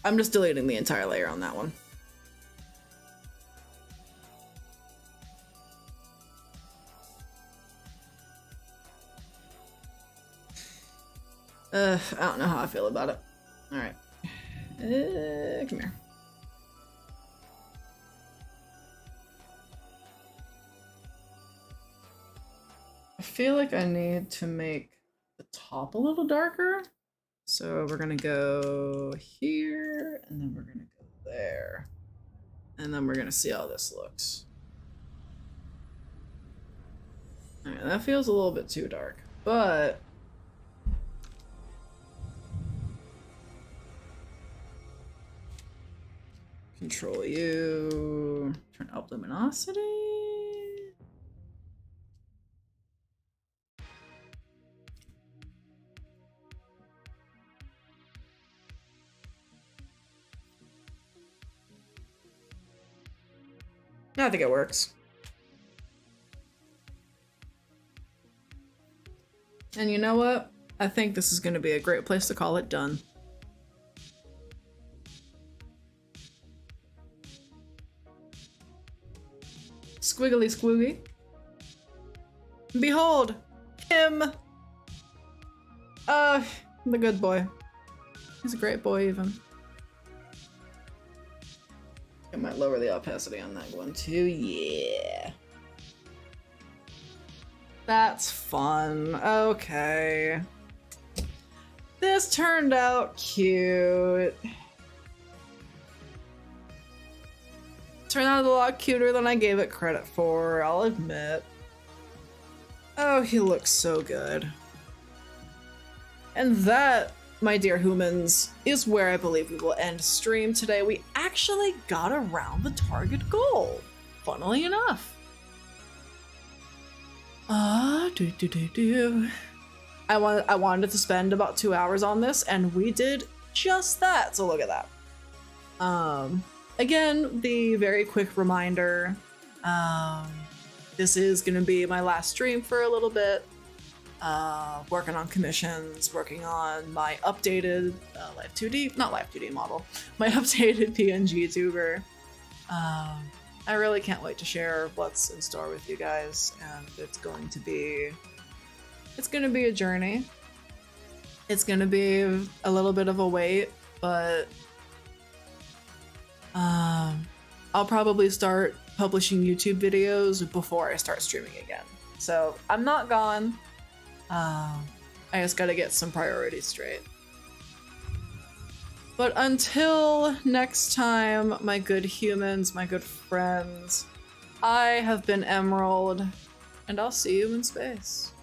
I'm just deleting the entire layer on that one. I don't know how I feel about it. Alright. Come here. I feel like I need to make the top a little darker. So we're gonna go here, and then we're gonna go there. And then we're gonna see how this looks. Alright, that feels a little bit too dark, but Control U, turn up luminosity. I think it works. And you know what? I think this is going to be a great place to call it done. Squiggly squoogy. Behold, him! The good boy. He's a great boy, even. I might lower the opacity on that one too, yeah. That's fun, okay. This turned out cute. Turned out a lot cuter than I gave it credit for, I'll admit. Oh, he looks so good. And that, my dear humans, is where I believe we will end stream today. We actually got around the target goal, funnily enough. I wanted to spend about 2 hours on this, and we did just that. So look at that. Again, the very quick reminder. This is gonna be my last stream for a little bit. Working on commissions, working on my updated Live 2D, not Live 2D model, my updated PNG tuber. I really can't wait to share what's in store with you guys, and it's going to be a journey. It's gonna be a little bit of a wait, but I'll probably start publishing YouTube videos before I start streaming again. So I'm not gone. I just gotta get some priorities straight. But until next time, my good humans, my good friends, I have been Emerald, and I'll see you in space.